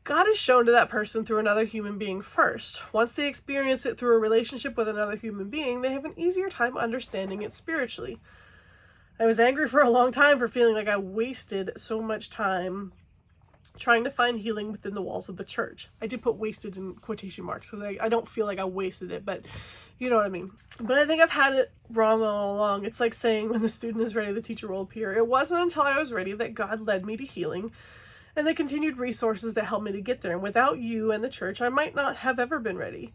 God is shown to that person through another human being first. Once they experience it through a relationship with another human being, they have an easier time understanding it spiritually. I was angry for a long time for feeling like I wasted so much time trying to find healing within the walls of the church. I did put wasted in quotation marks because I don't feel like I wasted it, but you know what I mean. But I think I've had it wrong all along. It's like saying when the student is ready, the teacher will appear. It wasn't until I was ready that God led me to healing and the continued resources that helped me to get there. And without you and the church, I might not have ever been ready.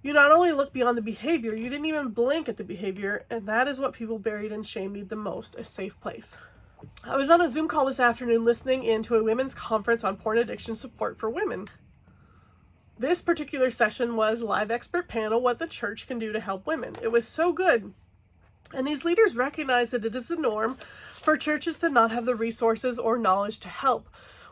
You not only look beyond the behavior, you didn't even blink at the behavior, and that is what people buried in shame need the most, a safe place. I was on a Zoom call this afternoon listening in to a women's conference on porn addiction support for women. This particular session was live expert panel, what the church can do to help women. It was so good. And these leaders recognize that it is the norm for churches to not have the resources or knowledge to help.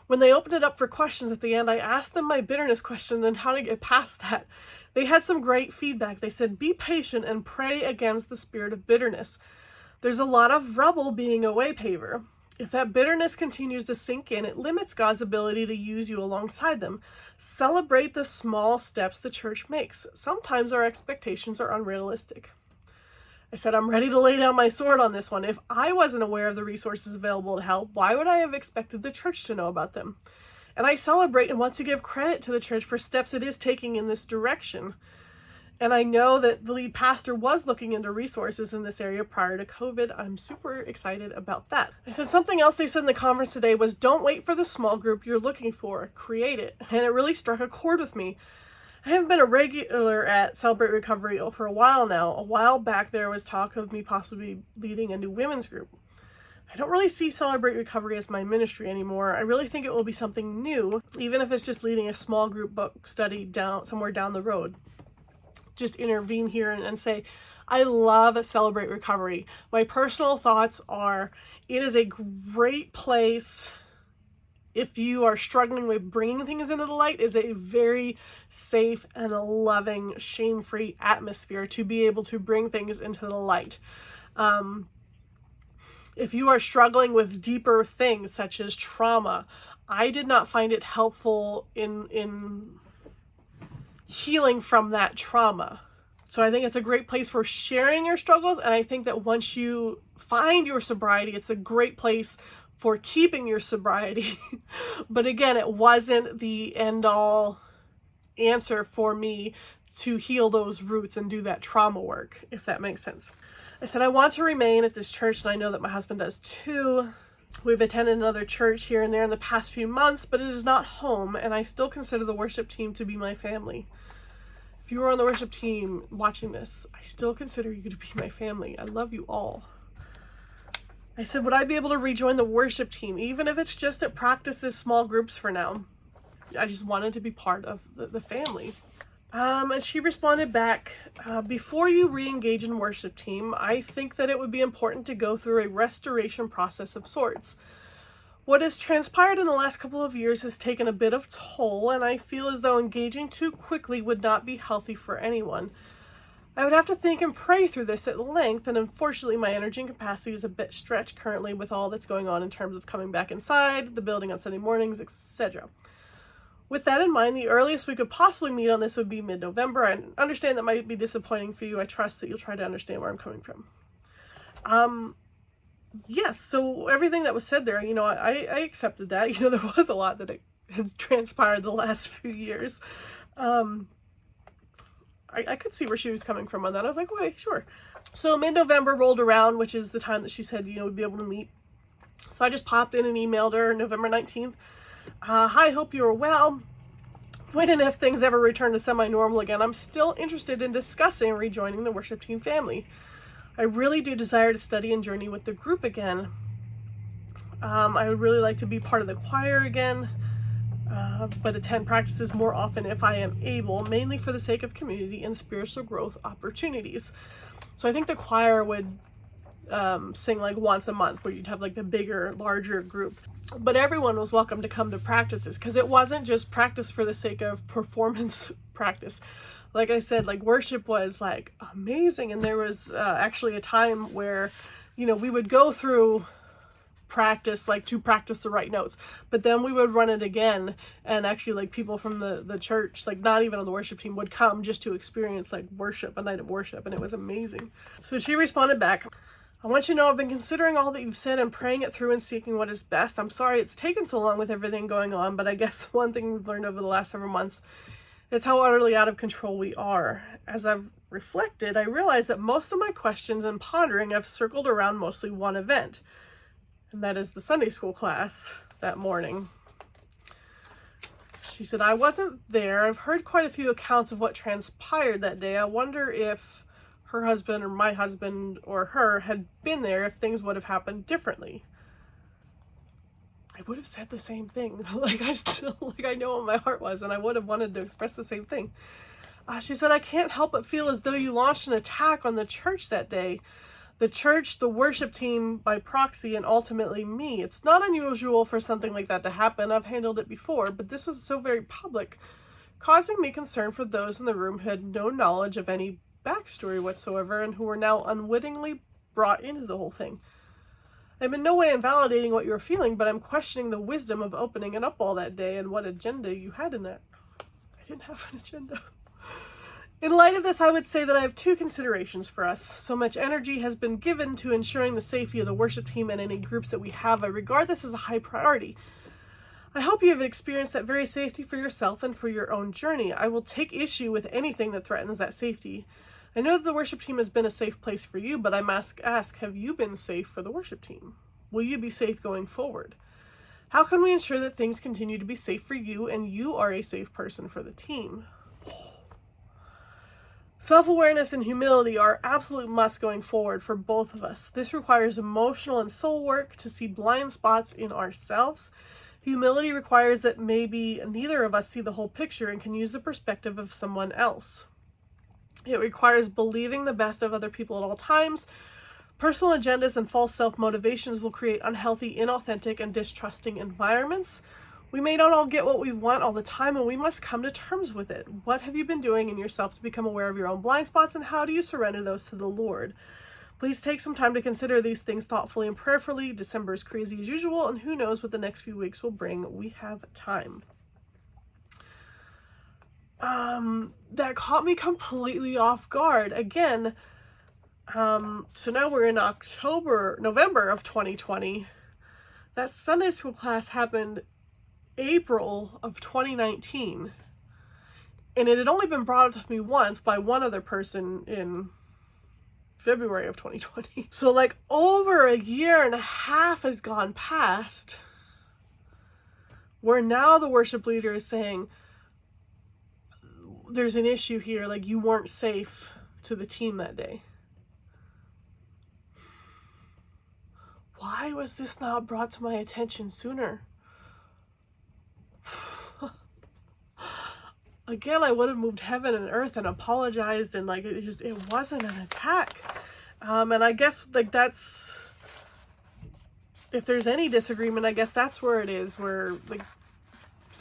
When they opened it up for questions at the end, I asked them my bitterness question and how to get past that. They had some great feedback. They said, be patient and pray against the spirit of bitterness. There's a lot of rubble being a way paver. If that bitterness continues to sink in, it limits God's ability to use you alongside them. Celebrate the small steps the church makes. Sometimes our expectations are unrealistic. I said, I'm ready to lay down my sword on this one. If I wasn't aware of the resources available to help, why would I have expected the church to know about them? And I celebrate and want to give credit to the church for steps it is taking in this direction. And I know that the lead pastor was looking into resources in this area prior to COVID. I'm super excited about that. I said something else they said in the conference today was, don't wait for the small group you're looking for, create it. And it really struck a chord with me. I haven't been a regular at Celebrate Recovery for a while now. A while back there was talk of me possibly leading a new women's group. I don't really see Celebrate Recovery as my ministry anymore. I really think it will be something new, even if it's just leading a small group book study somewhere down the road. Just intervene here and say, I love Celebrate Recovery. My personal thoughts are, it is a great place if you are struggling with bringing things into the light. Is a very safe and a loving, shame-free atmosphere to be able to bring things into the light. If you are struggling with deeper things such as trauma, I did not find it helpful in healing from that trauma. So I think it's a great place for sharing your struggles. And I think that once you find your sobriety, it's a great place for keeping your sobriety. But again, it wasn't the end all answer for me to heal those roots and do that trauma work, if that makes sense. I said, I want to remain at this church, and I know that my husband does too. We've attended another church here and there in the past few months, but it is not home, and I still consider the worship team to be my family. If you are on the worship team watching this, I still consider you to be my family. I love you all. I said, would I be able to rejoin the worship team, even if it's just at practices, small groups for now? I just wanted to be part of the family. And she responded back, before you re-engage in worship team, I think that it would be important to go through a restoration process of sorts. What has transpired in the last couple of years has taken a bit of toll, and I feel as though engaging too quickly would not be healthy for anyone. I would have to think and pray through this at length, and unfortunately my energy and capacity is a bit stretched currently with all that's going on in terms of coming back inside, the building on Sunday mornings, etc. With that in mind, the earliest we could possibly meet on this would be mid-November. I understand that might be disappointing for you. I trust that you'll try to understand where I'm coming from. Yes, so everything that was said there, I accepted that. There was a lot that had transpired the last few years. I could see where she was coming from on that. I was like, okay, sure. So mid-November rolled around, which is the time that she said, we'd be able to meet. So I just popped in and emailed her November 19th. Hi, hope you are well. When and if things ever return to semi-normal again, I'm still interested in discussing rejoining the worship team family. I really do desire to study and journey with the group again. I would really like to be part of the choir again, but attend practices more often if I am able, mainly for the sake of community and spiritual growth opportunities. So I think the choir would sing like once a month, where you'd have like the bigger, larger group. But everyone was welcome to come to practices, because it wasn't just practice for the sake of performance practice. Like I said, like worship was like amazing, and there was actually a time where, we would go through practice, like to practice the right notes, but then we would run it again, and actually like people from the church, like not even on the worship team, would come just to experience like worship, a night of worship, and it was amazing. So she responded back, I want you to know I've been considering all that you've said and praying it through and seeking what is best. I'm sorry it's taken so long with everything going on, but I guess one thing we've learned over the last several months, it's how utterly out of control we are. As I've reflected, I realize that most of my questions and pondering have circled around mostly one event, and that is the Sunday school class that morning. She said, I wasn't there. I've heard quite a few accounts of what transpired that day. I wonder if her husband or my husband or her had been there, if things would have happened differently. I would have said the same thing. I know what my heart was, and I would have wanted to express the same thing. She said, I can't help but feel as though you launched an attack on the church that day. The church, the worship team by proxy, and ultimately me. It's not unusual for something like that to happen. I've handled it before, but this was so very public, causing me concern for those in the room who had no knowledge of any backstory whatsoever and who were now unwittingly brought into the whole thing. I'm in no way invalidating what you're feeling, but I'm questioning the wisdom of opening it up all that day and what agenda you had in that. I didn't have an agenda. In light of this, I would say that I have two considerations for us. So much energy has been given to ensuring the safety of the worship team and any groups that we have. I regard this as a high priority. I hope you have experienced that very safety for yourself and for your own journey. I will take issue with anything that threatens that safety. I know that the worship team has been a safe place for you, but I must ask, have you been safe for the worship team? Will you be safe going forward? How can we ensure that things continue to be safe for you and you are a safe person for the team? Self-awareness and humility are absolute must going forward for both of us. This requires emotional and soul work to see blind spots in ourselves. Humility requires that maybe neither of us see the whole picture and can use the perspective of someone else. It requires believing the best of other people at all times. Personal agendas and false self-motivations will create unhealthy, inauthentic, and distrusting environments. We may not all get what we want all the time, and we must come to terms with it. What have you been doing in yourself to become aware of your own blind spots, and how do you surrender those to the Lord? Please take some time to consider these things thoughtfully and prayerfully. December is crazy as usual, and who knows what the next few weeks will bring. We have time. That caught me completely off guard. Again, so now we're in November of 2020. That Sunday school class happened April of 2019. And it had only been brought up to me once by one other person in February of 2020. So like over a year and a half has gone past, where now the worship leader is saying, there's an issue here, like you weren't safe to the team that day. Why was this not brought to my attention sooner? Again, I would have moved heaven and earth and apologized, and like it wasn't an attack. And I guess like that's, if there's any disagreement, I guess that's where it is, where like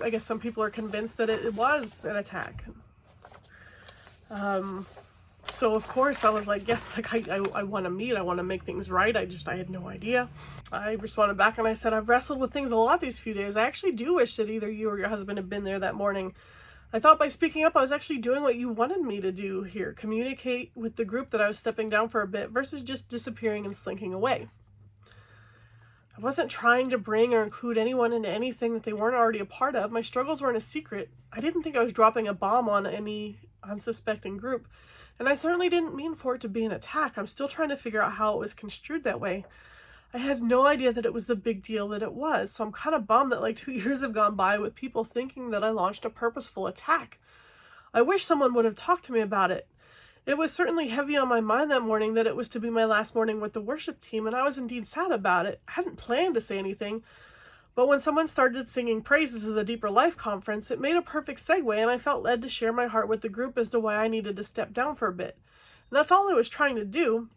I guess some people are convinced that it was an attack. So of course I was like, yes, like I want to meet, I want to make things right. I had no idea. I responded back and I said, I've wrestled with things a lot these few days. I actually do wish that either you or your husband had been there that morning. I thought by speaking up, I was actually doing what you wanted me to do here, communicate with the group that I was stepping down for a bit versus just disappearing and slinking away. I wasn't trying to bring or include anyone into anything that they weren't already a part of. My struggles weren't a secret. I didn't think I was dropping a bomb on any unsuspecting group, and I certainly didn't mean for it to be an attack. I'm still trying to figure out how it was construed that way. I had no idea that it was the big deal that it was, so I'm kind of bummed that like 2 years have gone by with people thinking that I launched a purposeful attack. I wish someone would have talked to me about it. It was certainly heavy on my mind that morning that it was to be my last morning with the worship team, and I was indeed sad about it. I hadn't planned to say anything, but when someone started singing praises of the Deeper Life conference, it made a perfect segue, and I felt led to share my heart with the group as to why I needed to step down for a bit. And that's all I was trying to do.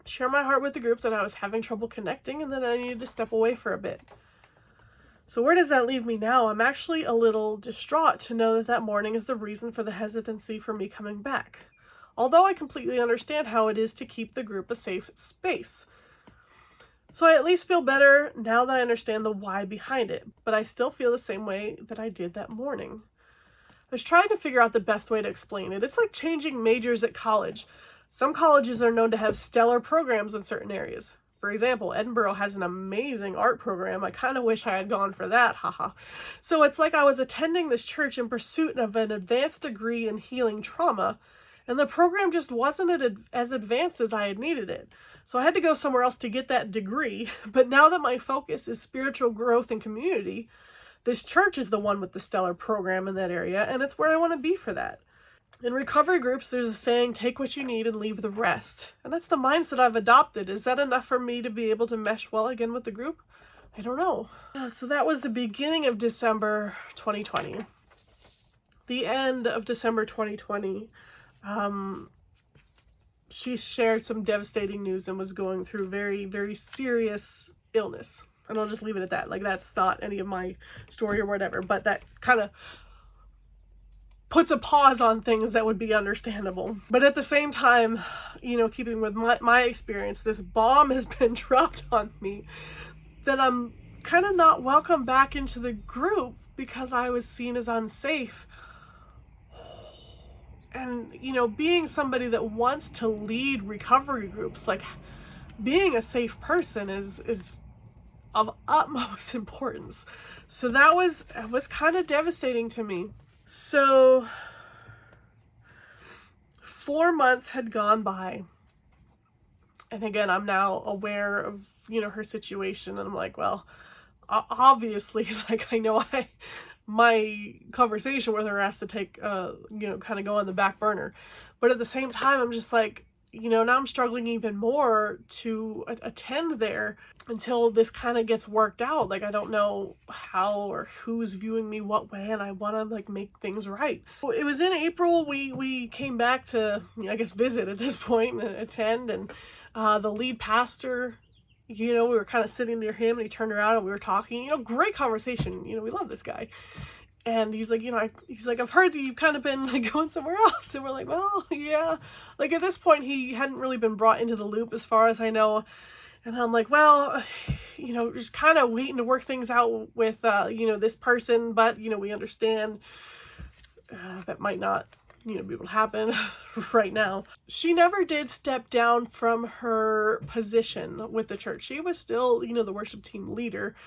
Share my heart with the group that I was having trouble connecting and that I needed to step away for a bit. So where does that leave me now? I'm actually a little distraught to know that that morning is the reason for the hesitancy for me coming back. Although I completely understand how it is to keep the group a safe space. So I at least feel better now that I understand the why behind it, but I still feel the same way that I did that morning. I was trying to figure out the best way to explain it. It's like changing majors at college. Some colleges are known to have stellar programs in certain areas. For example, Edinburgh has an amazing art program. I kind of wish I had gone for that, haha. So it's like I was attending this church in pursuit of an advanced degree in healing trauma, and the program just wasn't as advanced as I had needed it. So I had to go somewhere else to get that degree, but now that my focus is spiritual growth and community, this church is the one with the stellar program in that area, and it's where I want to be for that. In recovery groups, there's a saying, take what you need and leave the rest. And that's the mindset I've adopted. Is that enough for me to be able to mesh well again with the group? I don't know. So that was the beginning of December 2020. The end of December 2020, she shared some devastating news and was going through very, very serious illness. And I'll just leave it at that. Like, that's not any of my story or whatever, but that kind of puts a pause on things that would be understandable. But at the same time, you know, keeping with my experience, this bomb has been dropped on me that I'm kind of not welcome back into the group because I was seen as unsafe. And, you know, being somebody that wants to lead recovery groups, like being a safe person is of utmost importance. So that was kind of devastating to me. So 4 months had gone by, and again, I'm now aware of, you know, her situation, and I'm like, well, obviously, like, I know my conversation with her has to take, you know, kind of go on the back burner, but at the same time, I'm just like, you know, now I'm struggling even more to attend there until this kind of gets worked out. Like, I don't know how or who's viewing me what way, and I want to, like, make things right. It was in April, we came back to, I guess, visit at this point and attend, and the lead pastor, you know, we were kind of sitting near him, and he turned around and we were talking, you know, great conversation, you know, we love this guy. And he's like, you know, he's like, I've heard that you've kind of been like going somewhere else. And we're like, well, yeah. Like, at this point, he hadn't really been brought into the loop as far as I know. And I'm like, well, you know, just kind of waiting to work things out with, you know, this person. But, you know, we understand that might not, you know, be able to happen right now. She never did step down from her position with the church. She was still, you know, the worship team leader.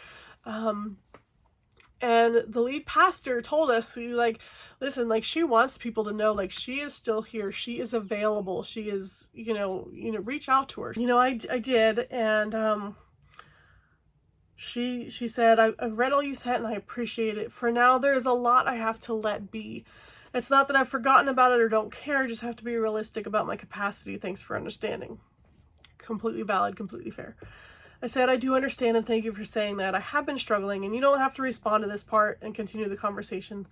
And the lead pastor told us, like, listen, like, she wants people to know, like, she is still here. She is available. She is, you know, reach out to her. You know, I did. And, she said, I've read all you sent and I appreciate it. For now, there's a lot I have to let be. It's not that I've forgotten about it or don't care. I just have to be realistic about my capacity. Thanks for understanding. Completely valid, completely fair. I said, I do understand and thank you for saying that. I have been struggling, and you don't have to respond to this part and continue the conversation.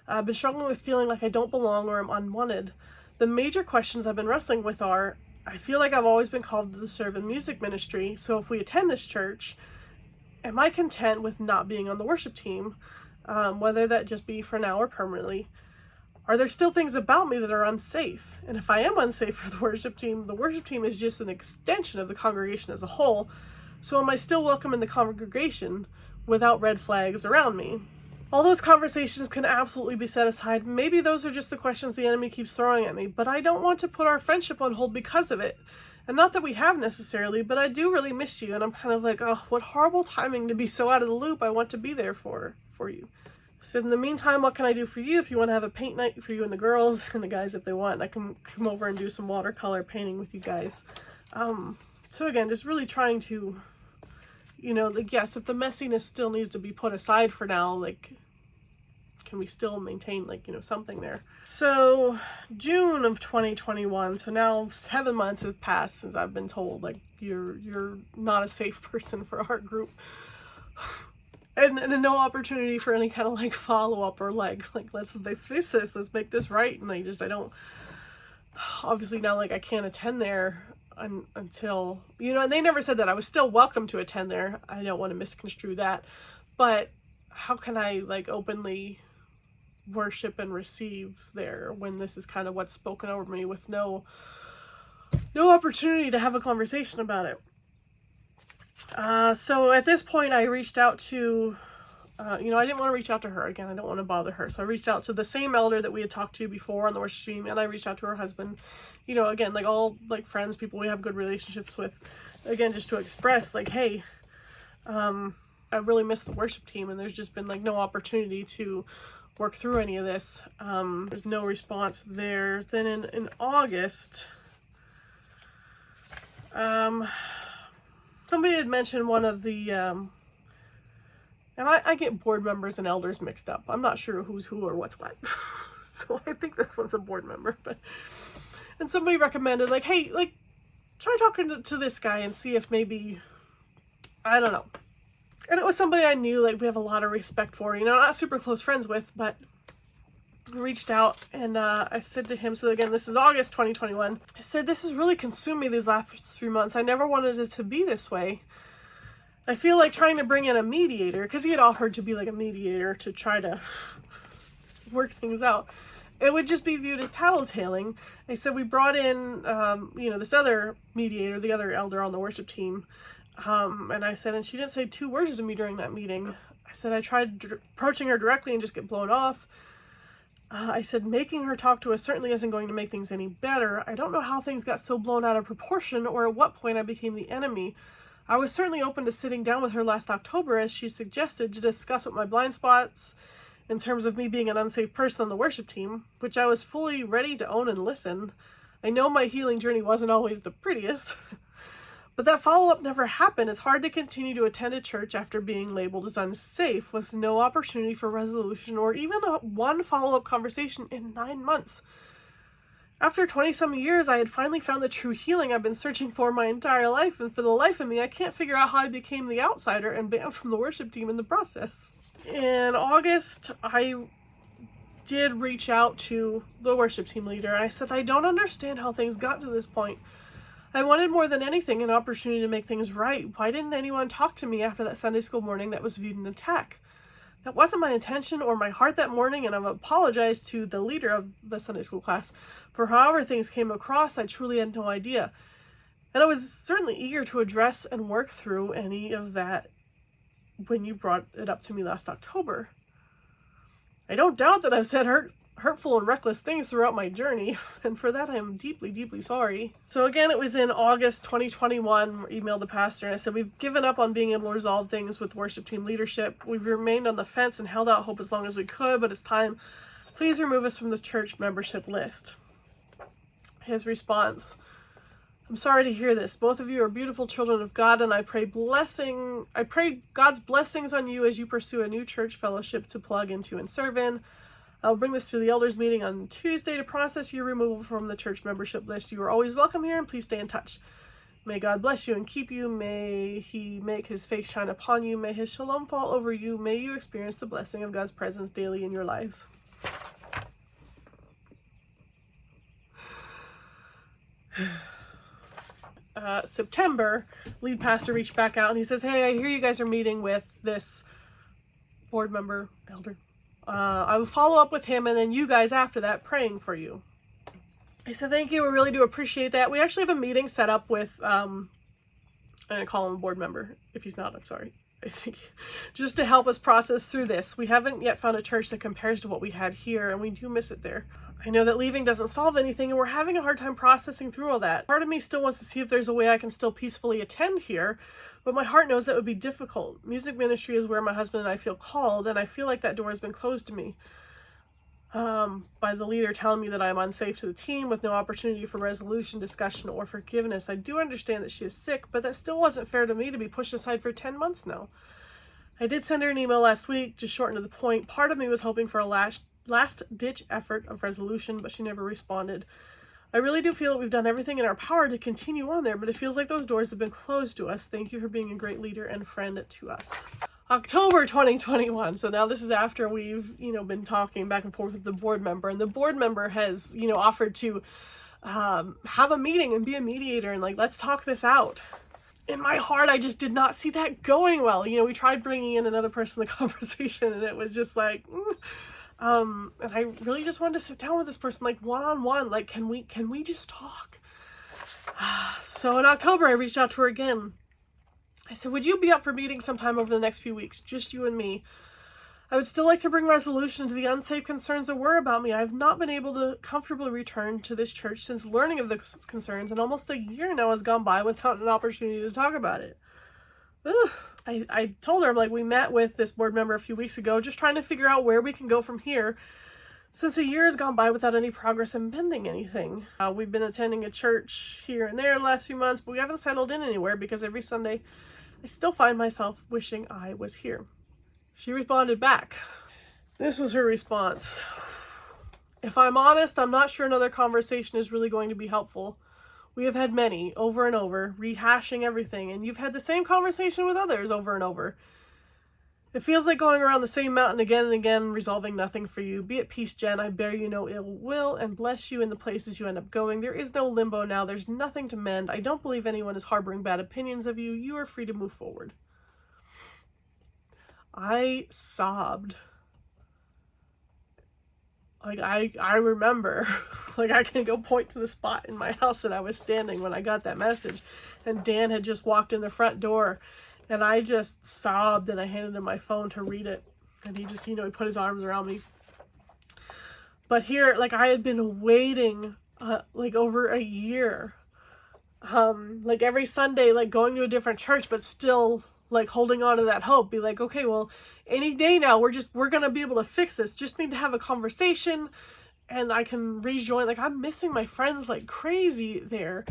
I've been struggling with feeling like I don't belong or am unwanted. The major questions I've been wrestling with are, I feel like I've always been called to serve in music ministry, so if we attend this church, am I content with not being on the worship team, whether that just be for now or permanently? Are there still things about me that are unsafe? And if I am unsafe for the worship team is just an extension of the congregation as a whole. So am I still welcome in the congregation without red flags around me? All those conversations can absolutely be set aside. Maybe those are just the questions the enemy keeps throwing at me, but I don't want to put our friendship on hold because of it. And not that we have necessarily, but I do really miss you. And I'm kind of like, oh, what horrible timing to be so out of the loop. I want to be there for you. So in the meantime, what can I do for you? If you want to have a paint night for you and the girls and the guys if they want, I can come over and do some watercolor painting with you guys. So again, just really trying to, you know, like, yes, if the messiness still needs to be put aside for now, like, can we still maintain, like, you know, something there? So June of 2021, so now 7 months have passed since I've been told, like, you're not a safe person for our group. And no opportunity for any kind of, like, follow-up or, like let's fix this, let's make this right. And I don't, obviously now, like, I can't attend there until, you know, and they never said that. I was still welcome to attend there. I don't want to misconstrue that. But how can I, like, openly worship and receive there when this is kind of what's spoken over me with no opportunity to have a conversation about it? So at this point I reached out to, you know, I didn't want to reach out to her again. I don't want to bother her. So I reached out to the same elder that we had talked to before on the worship team, and I reached out to her husband, you know, again, like all, like, friends, people we have good relationships with, again, just to express, like, hey, I really miss the worship team, and there's just been, like, no opportunity to work through any of this. There's no response there. Then in August, somebody had mentioned one of the, and I get board members and elders mixed up. I'm not sure who's who or what's what. So I think this one's a board member. And somebody recommended, like, hey, like, try talking to this guy and see if maybe, I don't know. And it was somebody I knew, like, we have a lot of respect for, you know, not super close friends with, but reached out and I said to him, so again, this is August 2021, I said, this has really consumed me these last 3 months. I never wanted it to be this way. I feel like trying to bring in a mediator, because he had offered to be like a mediator to try to work things out. It would just be viewed as tattletaling. I said, we brought in, you know, this other mediator, the other elder on the worship team. And I said, and she didn't say 2 words to me during that meeting. I said, I tried approaching her directly and just get blown off. I said, making her talk to us certainly isn't going to make things any better. I don't know how things got so blown out of proportion or at what point I became the enemy. I was certainly open to sitting down with her last October, as she suggested, to discuss what my blind spots in terms of me being an unsafe person on the worship team, which I was fully ready to own and listen. I know my healing journey wasn't always the prettiest, but that follow-up never happened. It's hard to continue to attend a church after being labeled as unsafe with no opportunity for resolution or even one follow-up conversation in 9 months. After 20-some years, I had finally found the true healing I've been searching for my entire life, and for the life of me, I can't figure out how I became the outsider and banned from the worship team in the process. In August, I did reach out to the worship team leader. I said, I don't understand how things got to this point. I wanted more than anything an opportunity to make things right. Why didn't anyone talk to me after that Sunday school morning that was viewed an attack? That wasn't my intention or my heart that morning, and I've apologized to the leader of the Sunday school class for however things came across. I truly had no idea. And I was certainly eager to address and work through any of that when you brought it up to me last October. I don't doubt that I've said hurtful and reckless things throughout my journey, and for that I am deeply, deeply sorry. So again, it was in August 2021, emailed the pastor, and I said, we've given up on being able to resolve things with worship team leadership. We've remained on the fence and held out hope as long as we could, but it's time. Please remove us from the church membership list. His response, I'm sorry to hear this. Both of you are beautiful children of God, and I pray God's blessings on you as you pursue a new church fellowship to plug into and serve in. I'll bring this to the elders meeting on Tuesday to process your removal from the church membership list. You are always welcome here, and please stay in touch. May God bless you and keep you. May he make his face shine upon you. May his shalom fall over you. May you experience the blessing of God's presence daily in your lives. September, lead pastor reached back out and he says, hey, I hear you guys are meeting with this board member, elder. I will follow up with him and then you guys after that praying for you. I said, thank you. We really do appreciate that. We actually have a meeting set up with, I'm going to call him a board member. If he's not, I'm sorry. I think, just to help us process through this. We haven't yet found a church that compares to what we had here, and we do miss it there. I know that leaving doesn't solve anything, and we're having a hard time processing through all that. Part of me still wants to see if there's a way I can still peacefully attend here, but my heart knows that would be difficult. Music ministry is where my husband and I feel called, and I feel like that door has been closed to me. By the leader telling me that I'm unsafe to the team with no opportunity for resolution, discussion, or forgiveness. I do understand that she is sick, but that still wasn't fair to me to be pushed aside for 10 months now. I did send her an email last week, just shortened to the point. Part of me was hoping for a last-ditch effort of resolution, but she never responded. I really do feel that we've done everything in our power to continue on there, but it feels like those doors have been closed to us. Thank you for being a great leader and friend to us. October 2021. So now this is after we've, been talking back and forth with the board member, and the board member has, offered to have a meeting and be a mediator and let's talk this out. In my heart, I just did not see that going well. We tried bringing in another person in the conversation, and it was just and I really just wanted to sit down with this person, one-on-one, can we just talk? So in October, I reached out to her again. I said, would you be up for meeting sometime over the next few weeks? Just you and me. I would still like to bring resolution to the unsafe concerns that were about me. I have not been able to comfortably return to this church since learning of the concerns, and almost a year now has gone by without an opportunity to talk about it. I told her, we met with this board member a few weeks ago, just trying to figure out where we can go from here, since a year has gone by without any progress in mending anything. We've been attending a church here and there in the last few months, but we haven't settled in anywhere because every Sunday I still find myself wishing I was here. She responded back. This was her response. If I'm honest, I'm not sure another conversation is really going to be helpful. We have had many, over and over, rehashing everything, and you've had the same conversation with others over and over. It feels like going around the same mountain again and again, resolving nothing for you. Be at peace, Jen. I bear you no ill will and bless you in the places you end up going. There is no limbo now. There's nothing to mend. I don't believe anyone is harboring bad opinions of you. You are free to move forward. I sobbed. I remember, I can go point to the spot in my house that I was standing when I got that message, and Dan had just walked in the front door. And I just sobbed, and I handed him my phone to read it. And he just, he put his arms around me. But here, I had been waiting, over a year. Every Sunday, going to a different church, but still, holding on to that hope. Be okay, well, any day now, we're going to be able to fix this. Just need to have a conversation, and I can rejoin. I'm missing my friends like crazy there.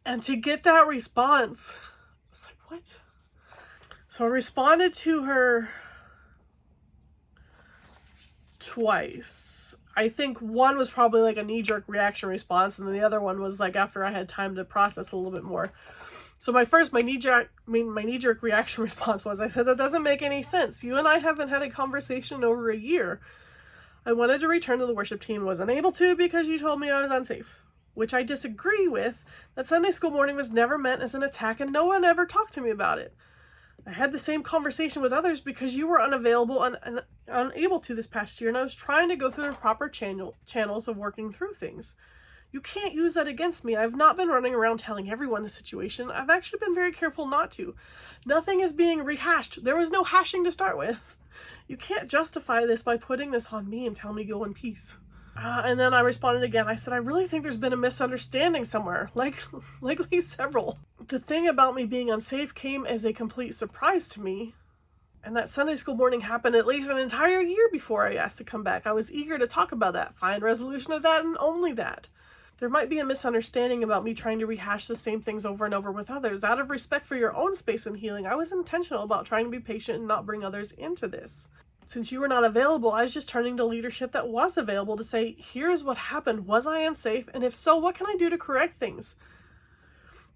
And to get that response, I was like, what? So I responded to her twice. I think one was probably a knee-jerk reaction response, and then the other one was after I had time to process a little bit more. So my knee-jerk reaction response was, I said, that doesn't make any sense. You and I haven't had a conversation in over a year. I wanted to return to the worship team and was unable to because you told me I was unsafe. Which I disagree with. That Sunday school morning was never meant as an attack, and no one ever talked to me about it. I had the same conversation with others because you were unavailable and unable to this past year, and I was trying to go through the proper channels of working through things. You can't use that against me. I've not been running around telling everyone the situation. I've actually been very careful not to. Nothing is being rehashed. There was no hashing to start with. You can't justify this by putting this on me and tell me go in peace. And then I responded again. I said, I really think there's been a misunderstanding somewhere, likely several. The thing about me being unsafe came as a complete surprise to me. And that Sunday school morning happened at least an entire year before I asked to come back. I was eager to talk about that, find resolution of that, and only that. There might be a misunderstanding about me trying to rehash the same things over and over with others. Out of respect for your own space and healing, I was intentional about trying to be patient and not bring others into this. Since you were not available, I was just turning to leadership that was available to say, here's what happened. Was I unsafe? And if so, what can I do to correct things?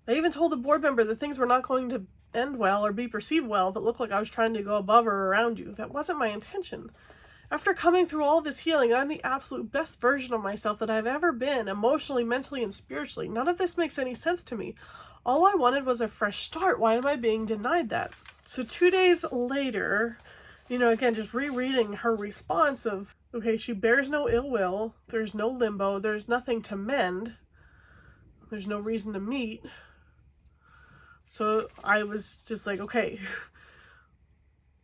I even told the board member that things were not going to end well or be perceived well if it looked like I was trying to go above or around you. That wasn't my intention. After coming through all this healing, I'm the absolute best version of myself that I've ever been, emotionally, mentally, and spiritually. None of this makes any sense to me. All I wanted was a fresh start. Why am I being denied that? So 2 days later, again, just rereading her response of, okay, she bears no ill will, there's no limbo, there's nothing to mend, there's no reason to meet. So I was just like, okay.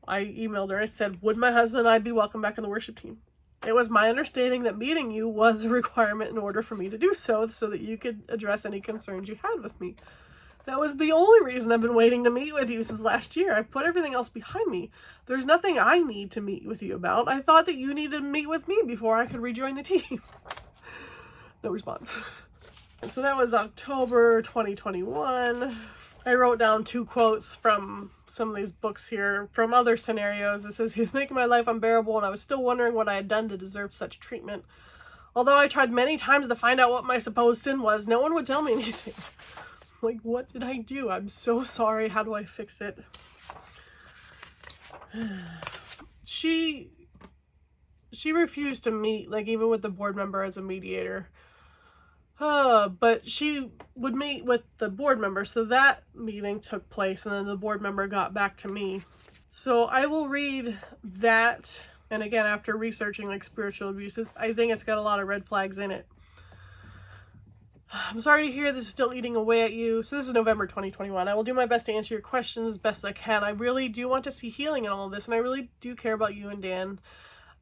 I emailed her. I said, would my husband and I be welcome back on the worship team? It was my understanding that meeting you was a requirement in order for me to do so that you could address any concerns you had with me. That was the only reason I've been waiting to meet with you since last year. I've put everything else behind me. There's nothing I need to meet with you about. I thought that you needed to meet with me before I could rejoin the team. No response. And so that was October 2021. I wrote down 2 quotes from some of these books here from other scenarios. It says, he's making my life unbearable and I was still wondering what I had done to deserve such treatment. Although I tried many times to find out what my supposed sin was, no one would tell me anything. Like, what did I do? I'm so sorry. How do I fix it? She refused to meet, like, even with the board member as a mediator. But she would meet with the board member. So that meeting took place and then the board member got back to me. So I will read that. And again, after researching like spiritual abuse, I think it's got a lot of red flags in it. I'm sorry to hear this is still eating away at you. So this is November 2021. I will do my best to answer your questions as best I can. I really do want to see healing in all of this, and I really do care about you and Dan.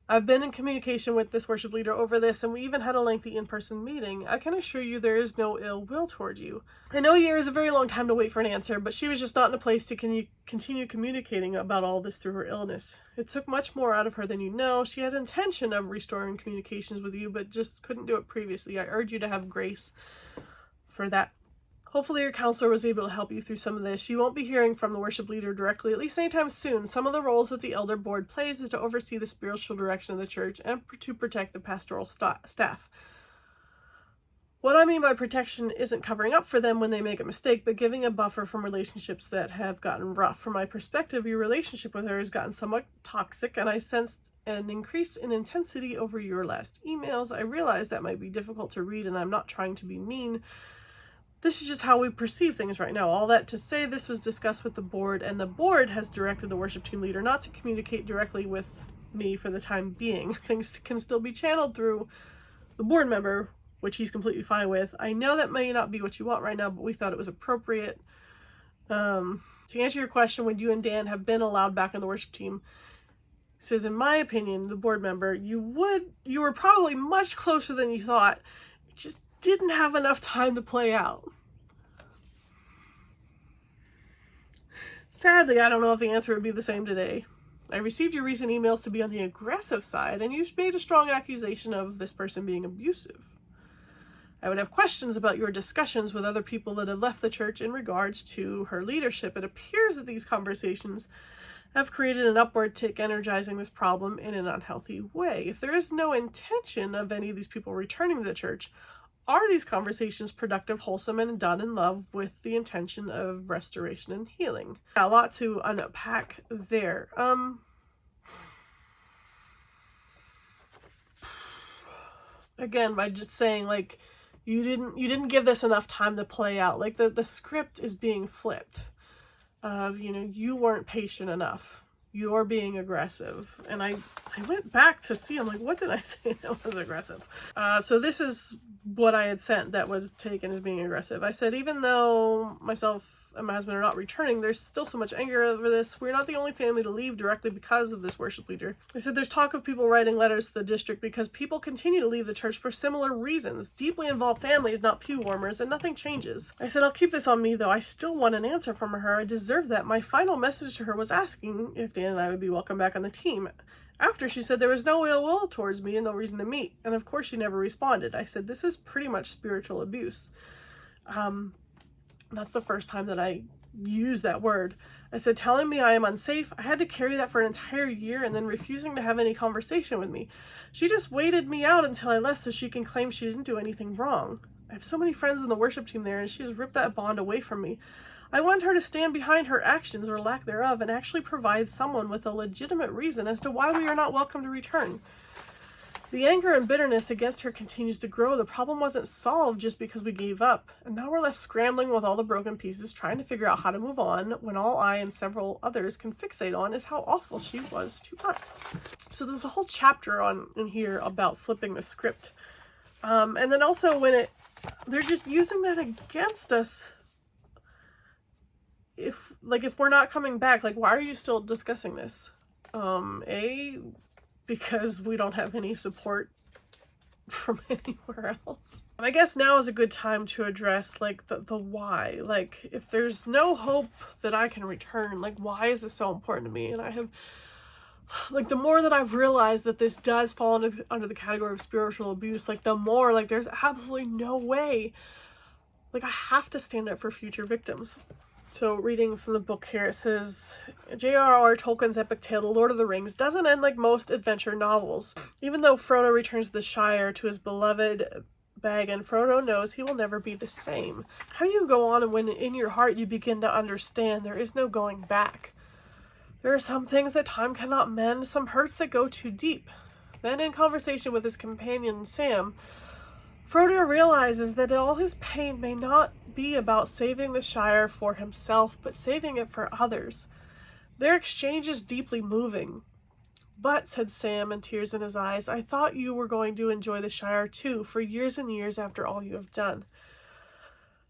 I've been in communication with this worship leader over this, and we even had a lengthy in-person meeting. I can assure you there is no ill will toward you. I know a year is a very long time to wait for an answer, but she was just not in a place to continue communicating about all this through her illness. It took much more out of her than you know. She had intention of restoring communications with you, but just couldn't do it previously. I urge you to have grace for that. Hopefully your counselor was able to help you through some of this. You won't be hearing from the worship leader directly, at least anytime soon. Some of the roles that the elder board plays is to oversee the spiritual direction of the church and to protect the pastoral staff. What I mean by protection isn't covering up for them when they make a mistake, but giving a buffer from relationships that have gotten rough. From my perspective, your relationship with her has gotten somewhat toxic, and I sensed an increase in intensity over your last emails. I realize that might be difficult to read, and I'm not trying to be mean. This is just how we perceive things right now. All that to say, this was discussed with the board, and the board has directed the worship team leader not to communicate directly with me for the time being. Things can still be channeled through the board member, which he's completely fine with. I know that may not be what you want right now, but we thought it was appropriate. To answer your question, would you and Dan have been allowed back on the worship team? He says, in my opinion, the board member, you were probably much closer than you thought. It just didn't have enough time to play out. Sadly, I don't know if the answer would be the same today. I received your recent emails to be on the aggressive side, and you've made a strong accusation of this person being abusive. I would have questions about your discussions with other people that have left the church in regards to her leadership. It appears that these conversations have created an upward tick, energizing this problem in an unhealthy way. If there is no intention of any of these people returning to the church, are these conversations productive, wholesome, and done in love with the intention of restoration and healing? A lot to unpack there. Again, by just saying, like, you didn't give this enough time to play out. Like, the script is being flipped. You weren't patient enough. You're being aggressive. And I went back to see, I'm like, what did I say that was aggressive? So this is what I had sent that was taken as being aggressive. I said, even though myself and my husband are not returning, there's still so much anger over this. We're not the only family to leave directly because of this worship leader. I said, there's talk of people writing letters to the district because people continue to leave the church for similar reasons. Deeply involved families, not pew warmers, and nothing changes. I said, I'll keep this on me, though. I still want an answer from her. I deserve that. My final message to her was asking if Dan and I would be welcome back on the team. After she said there was no ill will towards me and no reason to meet. And of course she never responded. I said, this is pretty much spiritual abuse. That's the first time that I used that word. I said, telling me I am unsafe. I had to carry that for an entire year and then refusing to have any conversation with me. She just waited me out until I left so she can claim she didn't do anything wrong. I have so many friends in the worship team there and she has ripped that bond away from me. I want her to stand behind her actions or lack thereof and actually provide someone with a legitimate reason as to why we are not welcome to return. The anger and bitterness against her continues to grow. The problem wasn't solved just because we gave up. And now we're left scrambling with all the broken pieces, trying to figure out how to move on when all I and several others can fixate on is how awful she was to us. So there's a whole chapter in here about flipping the script. And then also when they're just using that against us. if we're not coming back, like, why are you still discussing this? Because we don't have any support from anywhere else. I guess now is a good time to address like the why. Like, if there's no hope that I can return, like, why is this so important to me? And I have, like, the more that I've realized that this does fall under the category of spiritual abuse, like, the more, like, there's absolutely no way. Like, I have to stand up for future victims. So, reading from the book here, it says, J.R.R. Tolkien's epic tale, The Lord of the Rings, doesn't end like most adventure novels. Even though Frodo returns to the Shire to his beloved bag, and Frodo knows he will never be the same. How do you go on when in your heart you begin to understand there is no going back? There are some things that time cannot mend, some hurts that go too deep. Then, in conversation with his companion Sam, Frodo realizes that all his pain may not be about saving the Shire for himself, but saving it for others. Their exchange is deeply moving. But, said Sam, and tears in his eyes, I thought you were going to enjoy the Shire too, for years and years after all you have done.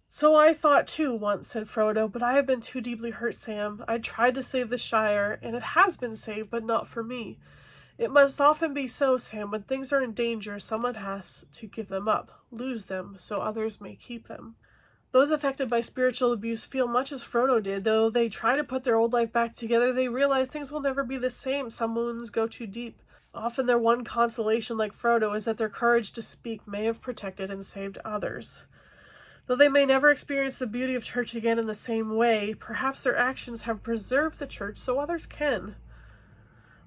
So I thought too once, said Frodo, but I have been too deeply hurt, Sam. I tried to save the Shire, and it has been saved, but not for me. It must often be so, Sam. When things are in danger, someone has to give them up, lose them, so others may keep them. Those affected by spiritual abuse feel much as Frodo did. Though they try to put their old life back together, they realize things will never be the same. Some wounds go too deep. Often their one consolation, like Frodo, is that their courage to speak may have protected and saved others. Though they may never experience the beauty of church again in the same way, perhaps their actions have preserved the church so others can.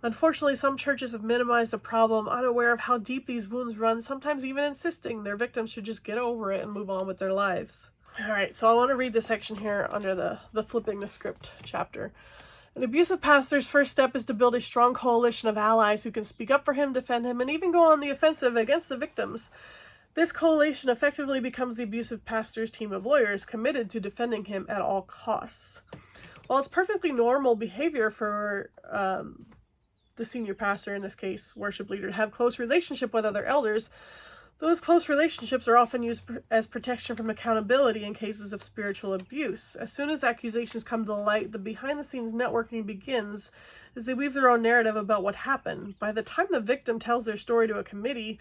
Unfortunately, some churches have minimized the problem, unaware of how deep these wounds run, sometimes even insisting their victims should just get over it and move on with their lives. Alright, so I want to read this section here under the flipping the script chapter. An abusive pastor's first step is to build a strong coalition of allies who can speak up for him, defend him, and even go on the offensive against the victims. This coalition effectively becomes the abusive pastor's team of lawyers committed to defending him at all costs. While it's perfectly normal behavior for the senior pastor, in this case worship leader, to have close relationship with other elders, those close relationships are often used as protection from accountability in cases of spiritual abuse. As soon as accusations come to light, the behind-the-scenes networking begins as they weave their own narrative about what happened. By the time the victim tells their story to a committee,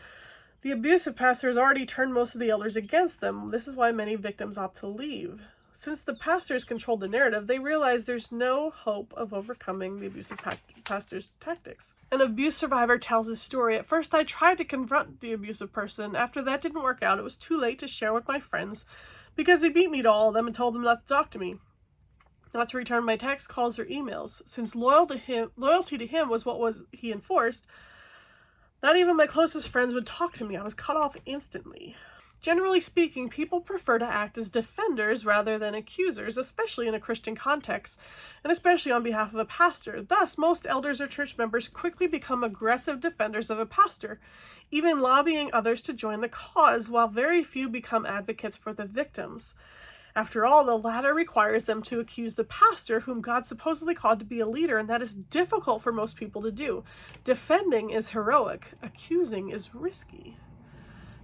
the abusive pastor has already turned most of the elders against them. This is why many victims opt to leave. Since the pastors controlled the narrative, they realize there's no hope of overcoming the abusive pastor's tactics. An abuse survivor tells his story. At first, I tried to confront the abusive person. After that didn't work out, it was too late to share with my friends because he beat me to all of them and told them not to talk to me, not to return my text, calls, or emails. Since loyalty to him was what he enforced, not even my closest friends would talk to me. I was cut off instantly. Generally speaking, people prefer to act as defenders rather than accusers, especially in a Christian context, and especially on behalf of a pastor. Thus, most elders or church members quickly become aggressive defenders of a pastor, even lobbying others to join the cause, while very few become advocates for the victims. After all, the latter requires them to accuse the pastor, whom God supposedly called to be a leader, and that is difficult for most people to do. Defending is heroic. Accusing is risky.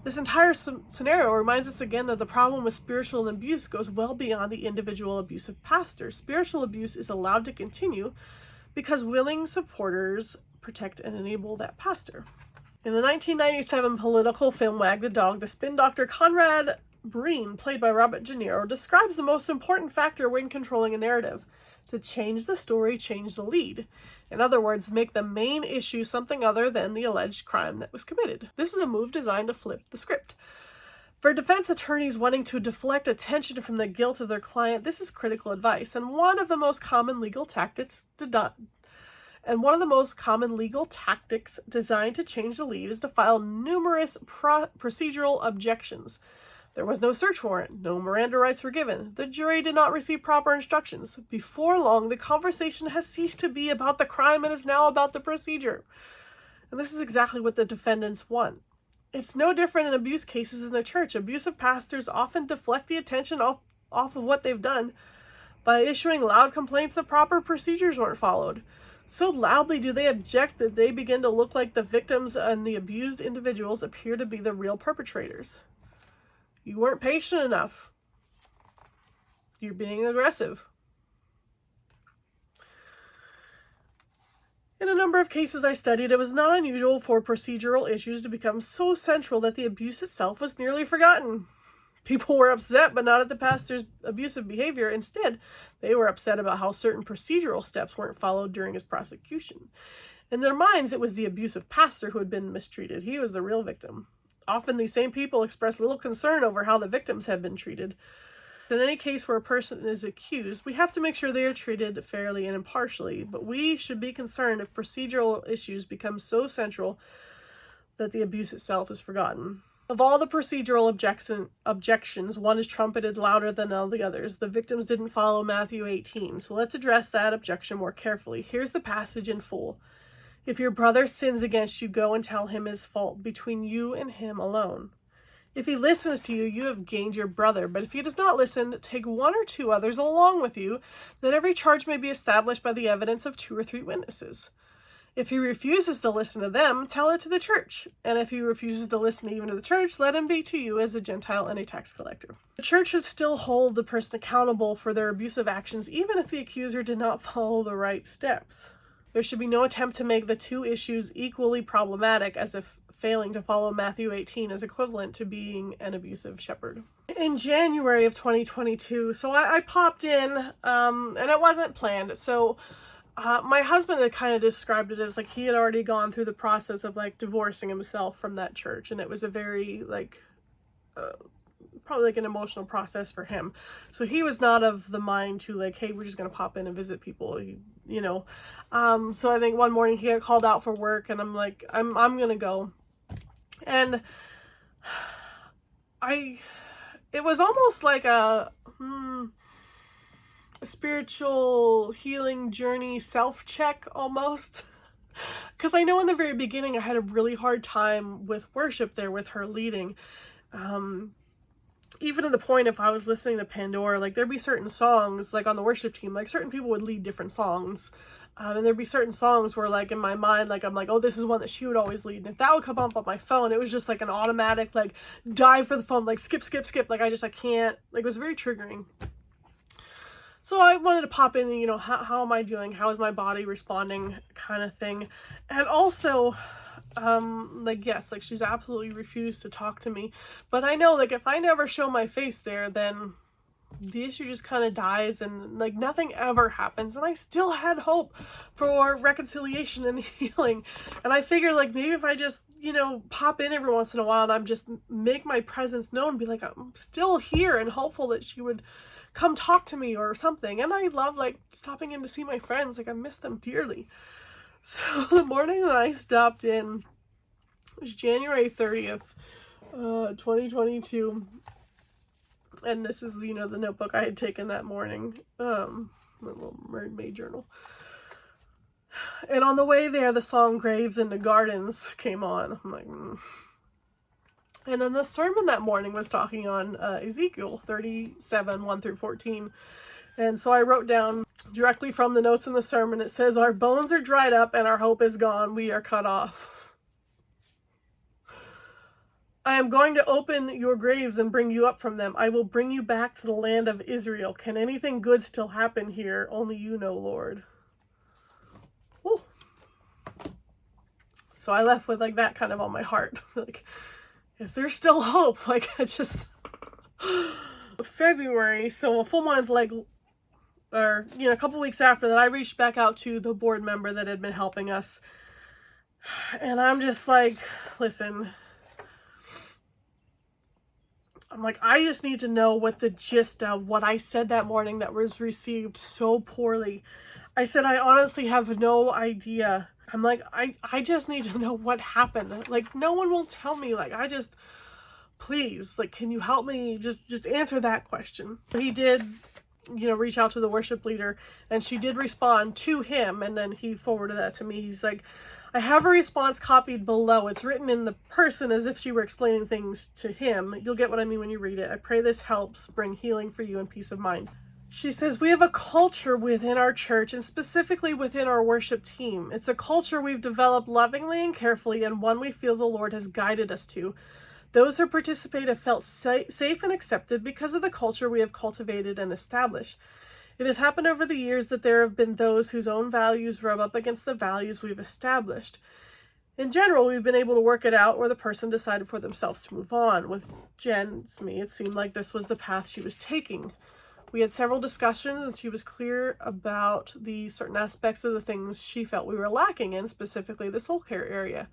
This entire scenario reminds us again that the problem with spiritual abuse goes well beyond the individual abusive pastor. Spiritual abuse is allowed to continue because willing supporters protect and enable that pastor. In the 1997 political film Wag the Dog, the spin doctor Conrad Breen, played by Robert De Niro, describes the most important factor when controlling a narrative: to change the story, change the lead. In other words, make the main issue something other than the alleged crime that was committed. This is a move designed to flip the script. For defense attorneys wanting to deflect attention from the guilt of their client, this is critical advice, and one of the most common legal tactics designed to change the lead is to file numerous procedural objections. There was no search warrant. No Miranda rights were given. The jury did not receive proper instructions. Before long, the conversation has ceased to be about the crime and is now about the procedure. And this is exactly what the defendants want. It's no different in abuse cases in the church. Abusive pastors often deflect the attention off of what they've done by issuing loud complaints that proper procedures weren't followed. So loudly do they object that they begin to look like the victims, and the abused individuals appear to be the real perpetrators. You weren't patient enough. You're being aggressive. In a number of cases I studied, it was not unusual for procedural issues to become so central that the abuse itself was nearly forgotten. People were upset, but not at the pastor's abusive behavior. Instead, they were upset about how certain procedural steps weren't followed during his prosecution. In their minds, it was the abusive pastor who had been mistreated. He was the real victim. Often these same people express little concern over how the victims have been treated. In any case where a person is accused, we have to make sure they are treated fairly and impartially, but we should be concerned if procedural issues become so central that the abuse itself is forgotten. Of all the procedural objections, one is trumpeted louder than all the others. The victims didn't follow Matthew 18, so let's address that objection more carefully. Here's the passage in full. If your brother sins against you, go and tell him his fault between you and him alone. If he listens to you, you have gained your brother. But if he does not listen, take one or two others along with you, that every charge may be established by the evidence of 2 or 3 witnesses. If he refuses to listen to them, tell it to the church. And if he refuses to listen even to the church, let him be to you as a Gentile and a tax collector. The church should still hold the person accountable for their abusive actions, even if the accuser did not follow the right steps. There should be no attempt to make the 2 issues equally problematic, as if failing to follow Matthew 18 is equivalent to being an abusive shepherd. In January of 2022, so I popped in, and it wasn't planned. So my husband had kind of described it as like he had already gone through the process of like divorcing himself from that church, and it was a very probably like an emotional process for him. So he was not of the mind to like, hey, we're just gonna pop in and visit people, you know. So I think one morning he got called out for work, and I'm like, I'm gonna go. And it was almost like a spiritual healing journey self-check almost. Because I know in the very beginning I had a really hard time with worship there with her leading. Even to the point if I was listening to Pandora, like there'd be certain songs like on the worship team, like certain people would lead different songs. And there'd be certain songs where like in my mind, like I'm like, oh, this is one that she would always lead. And if that would come up on my phone, it was just like an automatic like dive for the phone, like skip. Like I can't, like it was very triggering. So I wanted to pop in and, you know, how am I doing? How is my body responding kind of thing. And also, like, yes, like she's absolutely refused to talk to me. But I know like if I never show my face there, then the issue just kind of dies and like nothing ever happens. And I still had hope for reconciliation and healing. And I figured like maybe if I just, you know, pop in every once in a while and I'm just make my presence known, be like, I'm still here, and hopeful that she would come talk to me or something. And I love like stopping in to see my friends. Like I miss them dearly. So the morning that I stopped in was January 30th, 2022. And this is, you know, the notebook I had taken that morning, my little mermaid journal. And on the way there, the song Graves into Gardens came on. I'm like, And then the sermon that morning was talking on Ezekiel 37, 1 through 14. And so I wrote down directly from the notes in the sermon, it says, our bones are dried up and our hope is gone. We are cut off. I am going to open your graves and bring you up from them. I will bring you back to the land of Israel. Can anything good still happen here? Only you know, Lord. Woo. So I left with like that kind of on my heart. Like, is there still hope? Like, I just... February, so a full month, like, or, you know, a couple weeks after that, I reached back out to the board member that had been helping us. And I'm just like, listen... I'm like, I just need to know what the gist of what I said that morning that was received so poorly. I said, I honestly have no idea. I'm like, I just need to know what happened. Like, no one will tell me. Like, please, like, can you help me? Just answer that question. He did, you know, reach out to the worship leader, and she did respond to him, and then he forwarded that to me. He's like, I have a response copied below. It's written in the person as if she were explaining things to him. You'll get what I mean when you read it. I pray this helps bring healing for you and peace of mind. She says, we have a culture within our church and specifically within our worship team. It's a culture we've developed lovingly and carefully, and one we feel the Lord has guided us to. Those who participate have felt safe and accepted because of the culture we have cultivated and established. It has happened over the years that there have been those whose own values rub up against the values we've established. In general, we've been able to work it out, or the person decided for themselves to move on. With Jen's me, it seemed like this was the path she was taking. We had several discussions, and she was clear about the certain aspects of the things she felt we were lacking in, specifically the soul care area.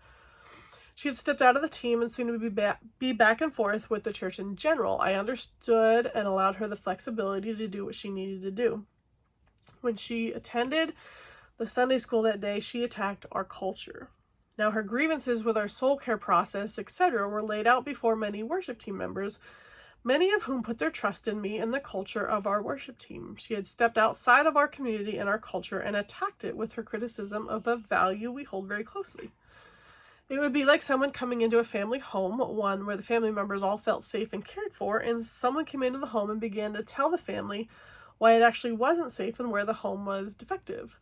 She had stepped out of the team and seemed to be back and forth with the church in general. I understood and allowed her the flexibility to do what she needed to do. When she attended the Sunday school that day, she attacked our culture. Now, her grievances with our soul care process, etc., were laid out before many worship team members, many of whom put their trust in me and the culture of our worship team. She had stepped outside of our community and our culture and attacked it with her criticism of a value we hold very closely. It would be like someone coming into a family home, one where the family members all felt safe and cared for, and someone came into the home and began to tell the family why it actually wasn't safe and where the home was defective.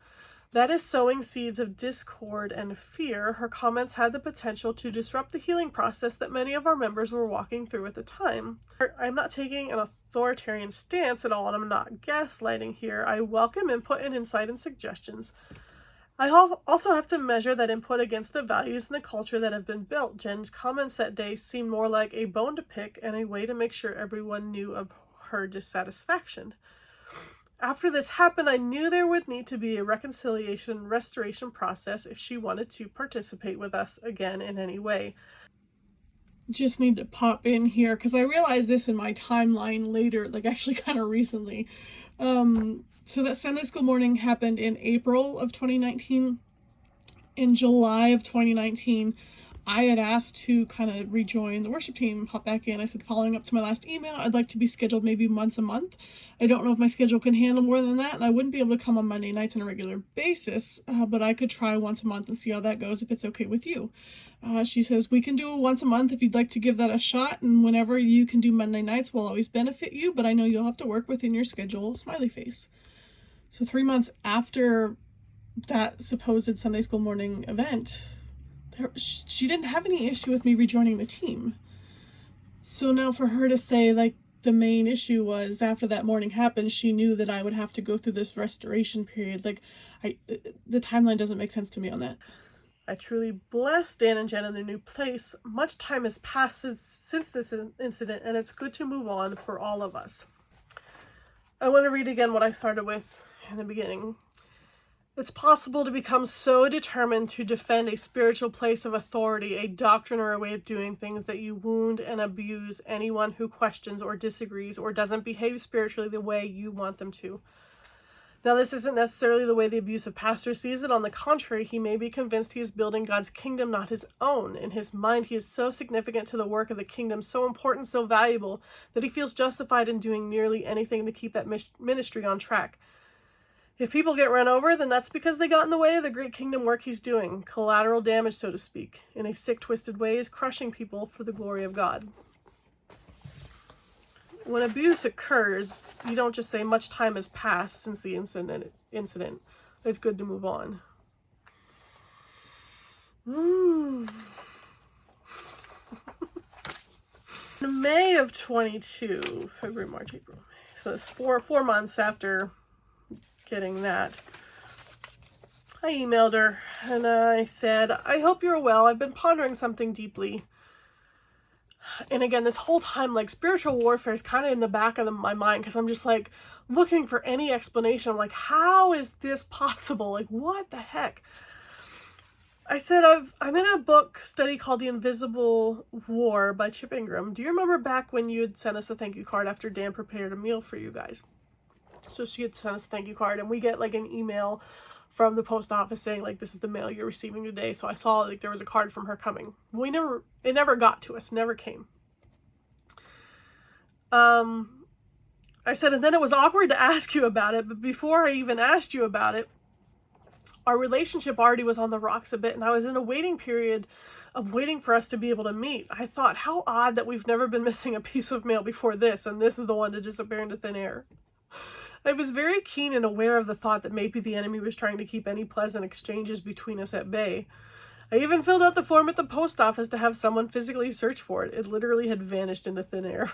That is sowing seeds of discord and fear. Her comments had the potential to disrupt the healing process that many of our members were walking through at the time. I'm not taking an authoritarian stance at all, and I'm not gaslighting here. I welcome input and insight and suggestions. I also have to measure that input against the values and the culture that have been built. Jen's comments that day seemed more like a bone to pick and a way to make sure everyone knew of her dissatisfaction. After this happened, I knew there would need to be a reconciliation and restoration process if she wanted to participate with us again in any way. Just need to pop in here because I realized this in my timeline later, like actually kind of recently. So that Sunday school morning happened in April of 2019. In July of 2019, I had asked to kind of rejoin the worship team, hop back in. I said, following up to my last email, I'd like to be scheduled maybe once a month. I don't know if my schedule can handle more than that, and I wouldn't be able to come on Monday nights on a regular basis, but I could try once a month and see how that goes if it's okay with you. She says, we can do it once a month if you'd like to give that a shot, and whenever you can do Monday nights will always benefit you, but I know you'll have to work within your schedule, smiley face. So 3 months after that supposed Sunday school morning event, she didn't have any issue with me rejoining the team. So now for her to say, like, the main issue was after that morning happened, she knew that I would have to go through this restoration period. Like, the timeline doesn't make sense to me on that. I truly bless Dan and Jen in their new place. Much time has passed since this incident, and it's good to move on for all of us. I want to read again what I started with in the beginning. It's possible to become so determined to defend a spiritual place of authority, a doctrine or a way of doing things that you wound and abuse anyone who questions or disagrees or doesn't behave spiritually the way you want them to. Now, this isn't necessarily the way the abusive pastor sees it. On the contrary, he may be convinced he is building God's kingdom, not his own. In his mind, he is so significant to the work of the kingdom, so important, so valuable, that he feels justified in doing nearly anything to keep that ministry on track. If people get run over, then that's because they got in the way of the great kingdom work he's doing. Collateral damage, so to speak. In a sick, twisted way, is crushing people for the glory of God. When abuse occurs, you don't just say much time has passed since the incident. It's good to move on. In May of 22, February, March, April, May. So it's four months after getting that, I emailed her and I said, I hope you're well. I've been pondering something deeply. And again, this whole time, like, spiritual warfare is kind of in the back of my mind because I'm just like looking for any explanation. I'm like, how is this possible? Like, what the heck? I said, I'm in a book study called The Invisible War by Chip Ingram. Do you remember back when you had sent us a thank you card after Dan prepared a meal for you guys? So she had sent us a thank you card, and we get like an email from the post office saying, like, this is the mail you're receiving today. So I saw, like, there was a card from her coming. It never got to us, never came. I said, and then it was awkward to ask you about it, but before I even asked you about it, our relationship already was on the rocks a bit, and I was in a waiting period of waiting for us to be able to meet. I thought, how odd that we've never been missing a piece of mail before this, and this is the one to disappear into thin air. I was very keen and aware of the thought that maybe the enemy was trying to keep any pleasant exchanges between us at bay. I even filled out the form at the post office to have someone physically search for it. It literally had vanished into thin air.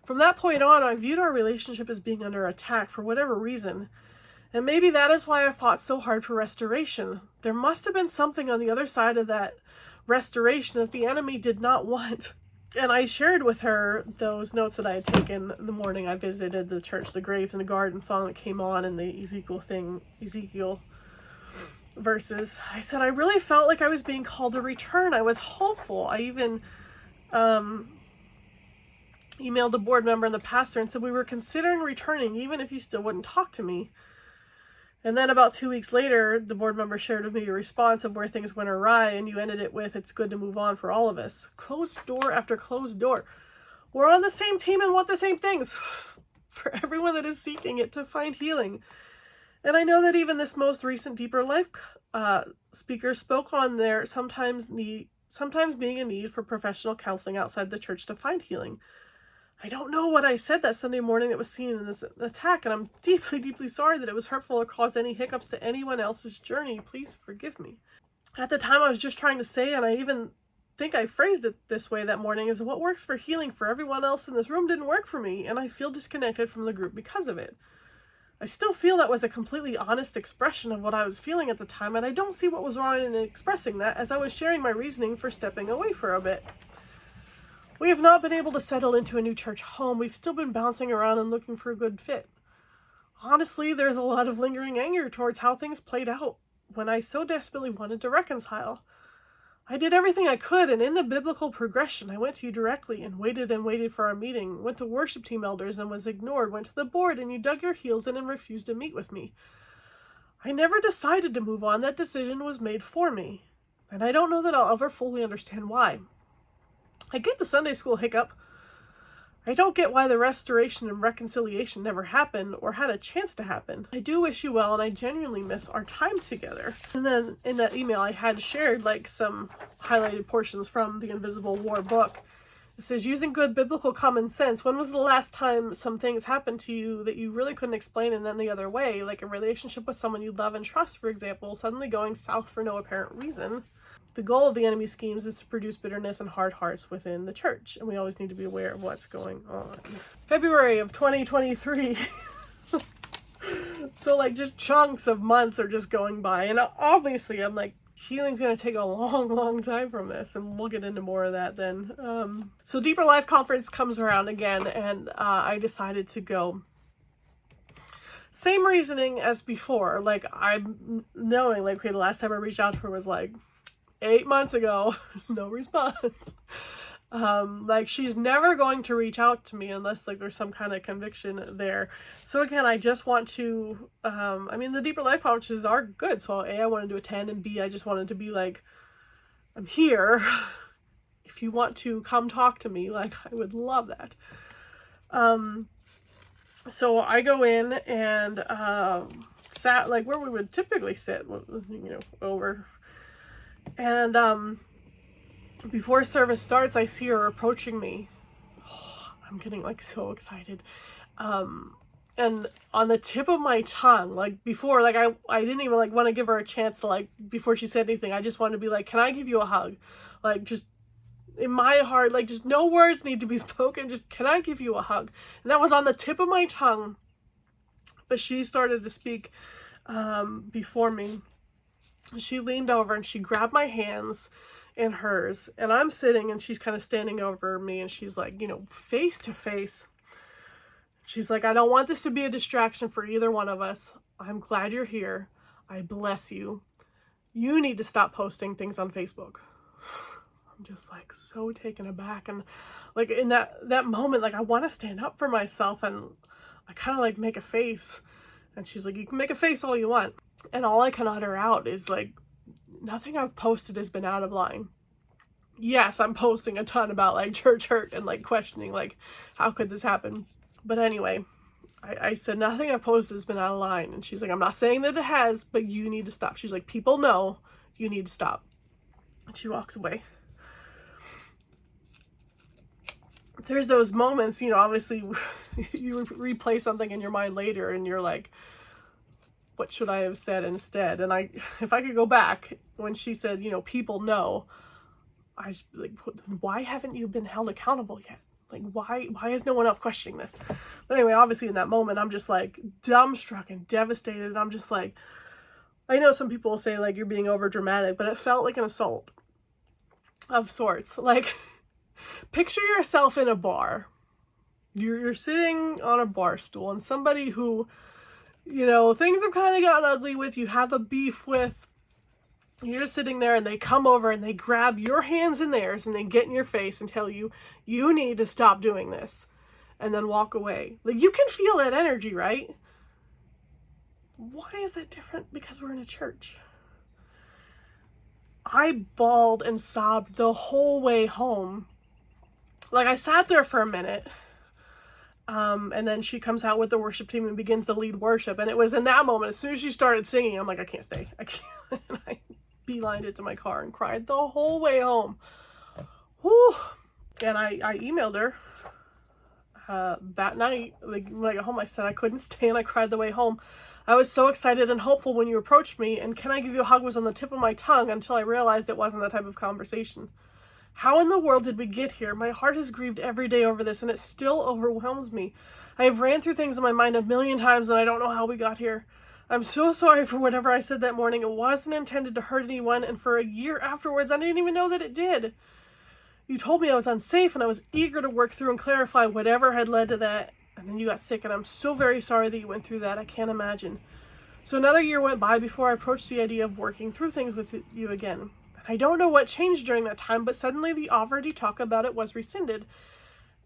From that point on, I viewed our relationship as being under attack for whatever reason. And maybe that is why I fought so hard for restoration. There must have been something on the other side of that restoration that the enemy did not want. And I shared with her those notes that I had taken the morning I visited the church, the graves in the garden song that came on in the Ezekiel verses. I said, I really felt like I was being called to return. I was hopeful. I even emailed the board member and the pastor and said we were considering returning, even if you still wouldn't talk to me. And then about 2 weeks later, the board member shared with me a response of where things went awry, and you ended it with, it's good to move on for all of us. Closed door after closed door. We're on the same team and want the same things for everyone that is seeking it to find healing. And I know that even this most recent Deeper Life speaker spoke on there sometimes being a need for professional counseling outside the church to find healing. I don't know what I said that Sunday morning that was seen in this attack, and I'm deeply, deeply sorry that it was hurtful or caused any hiccups to anyone else's journey. Please forgive me. At the time, I was just trying to say, and I even think I phrased it this way that morning, is what works for healing for everyone else in this room didn't work for me, and I feel disconnected from the group because of it. I still feel that was a completely honest expression of what I was feeling at the time, and I don't see what was wrong in expressing that as I was sharing my reasoning for stepping away for a bit. We have not been able to settle into a new church home. We've still been bouncing around and looking for a good fit. Honestly, there's a lot of lingering anger towards how things played out when I so desperately wanted to reconcile. I did everything I could, and in the biblical progression, I went to you directly and waited for our meeting, went to worship team elders and was ignored, went to the board and you dug your heels in and refused to meet with me. I never decided to move on. That decision was made for me, and I don't know that I'll ever fully understand why. I get the Sunday school hiccup. I don't get why the restoration and reconciliation never happened or had a chance to happen. I do wish you well, and I genuinely miss our time together. And then in that email, I had shared like some highlighted portions from the Invisible War book. It says, using good biblical common sense, when was the last time some things happened to you that you really couldn't explain in any other way, like a relationship with someone you love and trust, for example, suddenly going south for no apparent reason? The goal of the enemy's schemes is to produce bitterness and hard hearts within the church, and we always need to be aware of what's going on. February of 2023. So like just chunks of months are just going by, and obviously I'm like, healing's going to take a long, long time from this, and we'll get into more of that then. So Deeper Life Conference comes around again, and I decided to go. Same reasoning as before. Like, I'm knowing, like, okay, the last time I reached out to her was like 8 months ago. No response. Like, she's never going to reach out to me unless like there's some kind of conviction there. So again, I just want to I mean, the Deeper Life conferences are good, so A, I wanted to attend, and B, I just wanted to be like, I'm here. If you want to come talk to me, like, I would love that. So I go in and sat like where we would typically sit, was, over. And before service starts, I see her approaching me. Oh, I'm getting like so excited. And on the tip of my tongue, like before, like I didn't even like want to give her a chance to like, before she said anything, I just wanted to be like, can I give you a hug? Like, just in my heart, like, just no words need to be spoken. Just, can I give you a hug? And that was on the tip of my tongue. But she started to speak before me. She leaned over and she grabbed my hands in hers, and I'm sitting and she's kind of standing over me, and she's like, face to face. She's like, I don't want this to be a distraction for either one of us. I'm glad you're here. I bless you. You need to stop posting things on Facebook. I'm just like so taken aback, and like in that moment, like I want to stand up for myself, and I kind of like make a face, and she's like, you can make a face all you want. And all I can utter out is like, nothing I've posted has been out of line. Yes, I'm posting a ton about like church hurt and like questioning like, how could this happen? But anyway, I said nothing I've posted has been out of line. And she's like, I'm not saying that it has, but you need to stop. She's like, people know, you need to stop. And she walks away. There's those moments, obviously you replay something in your mind later and you're like, what should I have said instead? And if I could go back when she said, you know, people know, I just like, why haven't you been held accountable yet? Like, why is no one else questioning this? But anyway, obviously in that moment, I'm just like dumbstruck and devastated. And I'm just like, I know some people say like you're being over dramatic, but it felt like an assault of sorts. Like, picture yourself in a bar. You're sitting on a bar stool, and somebody who, you know, things have kind of gotten ugly with, you have a beef with, you're just sitting there and they come over and they grab your hands in theirs and they get in your face and tell you, you need to stop doing this, and then walk away. Like, you can feel that energy, right? Why is that different? Because we're in a church. I bawled and sobbed the whole way home. Like, I sat there for a minute, and then she comes out with the worship team and begins to lead worship. And it was in that moment, as soon as she started singing, I'm like, I can't stay. I can't. And I beelined it to my car and cried the whole way home. Whew. And I emailed her that night. Like, when I got home, I said I couldn't stay, and I cried the way home. I was so excited and hopeful when you approached me, and can I give you a hug was on the tip of my tongue until I realized it wasn't that type of conversation. How in the world did we get here? My heart has grieved every day over this, and it still overwhelms me. I have ran through things in my mind a million times, and I don't know how we got here. I'm so sorry for whatever I said that morning. It wasn't intended to hurt anyone, and for a year afterwards, I didn't even know that it did. You told me I was unsafe, and I was eager to work through and clarify whatever had led to that, and then you got sick, and I'm so very sorry that you went through that. I can't imagine. So another year went by before I approached the idea of working through things with you again. I don't know what changed during that time, but suddenly the offer to talk about it was rescinded.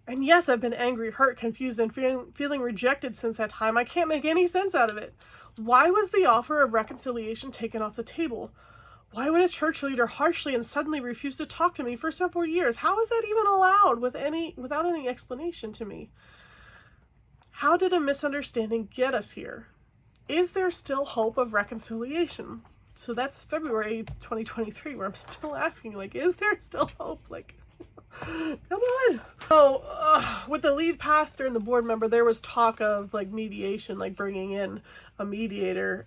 And yes, I've been angry, hurt, confused, and feeling rejected since that time. I can't make any sense out of it. Why was the offer of reconciliation taken off the table? Why would a church leader harshly and suddenly refuse to talk to me for several years? How is that even allowed without any explanation to me? How did a misunderstanding get us here? Is there still hope of reconciliation? So that's February 2023, where I'm still asking, like, is there still hope? Like, come on. So with the lead pastor and the board member, there was talk of like mediation, like bringing in a mediator.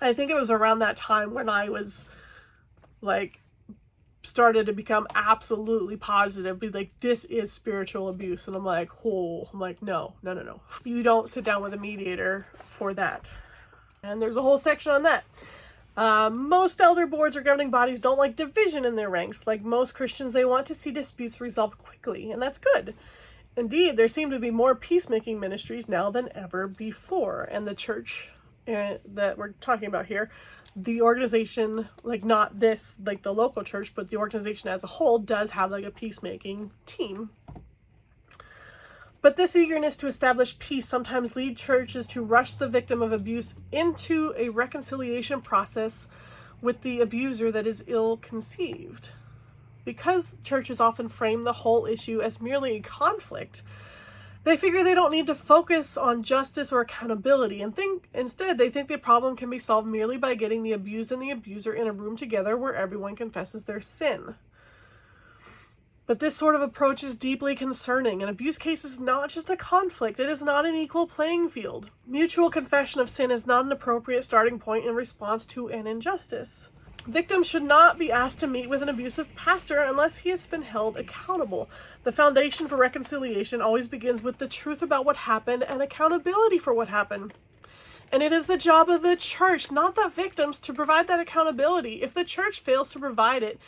I think it was around that time when I was like started to become absolutely positive, be like, this is spiritual abuse. And I'm like, no. You don't sit down with a mediator for that. And there's a whole section on that. Most elder boards or governing bodies don't like division in their ranks. Like most Christians, they want to see disputes resolved quickly, and that's good. Indeed, there seem to be more peacemaking ministries now than ever before. And the church that we're talking about here, the organization, like not this, like the local church, but the organization as a whole does have like a peacemaking team. But this eagerness to establish peace sometimes leads churches to rush the victim of abuse into a reconciliation process with the abuser that is ill-conceived. Because churches often frame the whole issue as merely a conflict, they figure they don't need to focus on justice or accountability, and instead they think the problem can be solved merely by getting the abused and the abuser in a room together where everyone confesses their sin. But this sort of approach is deeply concerning. An abuse case is not just a conflict. It is not an equal playing field. Mutual confession of sin is not an appropriate starting point in response to an injustice. Victims should not be asked to meet with an abusive pastor unless he has been held accountable. The foundation for reconciliation always begins with the truth about what happened and accountability for what happened. And it is the job of the church, not the victims, to provide that accountability. If the church fails to provide it,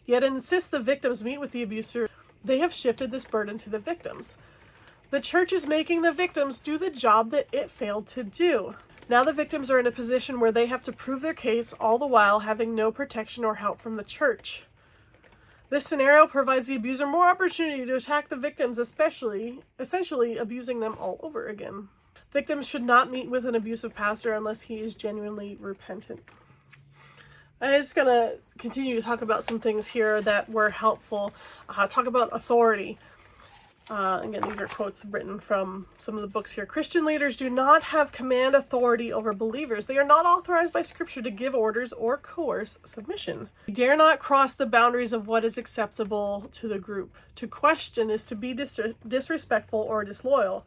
yet insists the victims meet with the abuser, they have shifted this burden to the victims. The church is making the victims do the job that it failed to do. Now the victims are in a position where they have to prove their case, all the while having no protection or help from the church. This scenario provides the abuser more opportunity to attack the victims, essentially abusing them all over again. Victims should not meet with an abusive pastor unless he is genuinely repentant. I'm just going to continue to talk about some things here that were helpful. Talk about authority. Again, these are quotes written from some of the books here. Christian leaders do not have command authority over believers. They are not authorized by Scripture to give orders or coerce submission. They dare not cross the boundaries of what is acceptable to the group. To question is to be disrespectful or disloyal.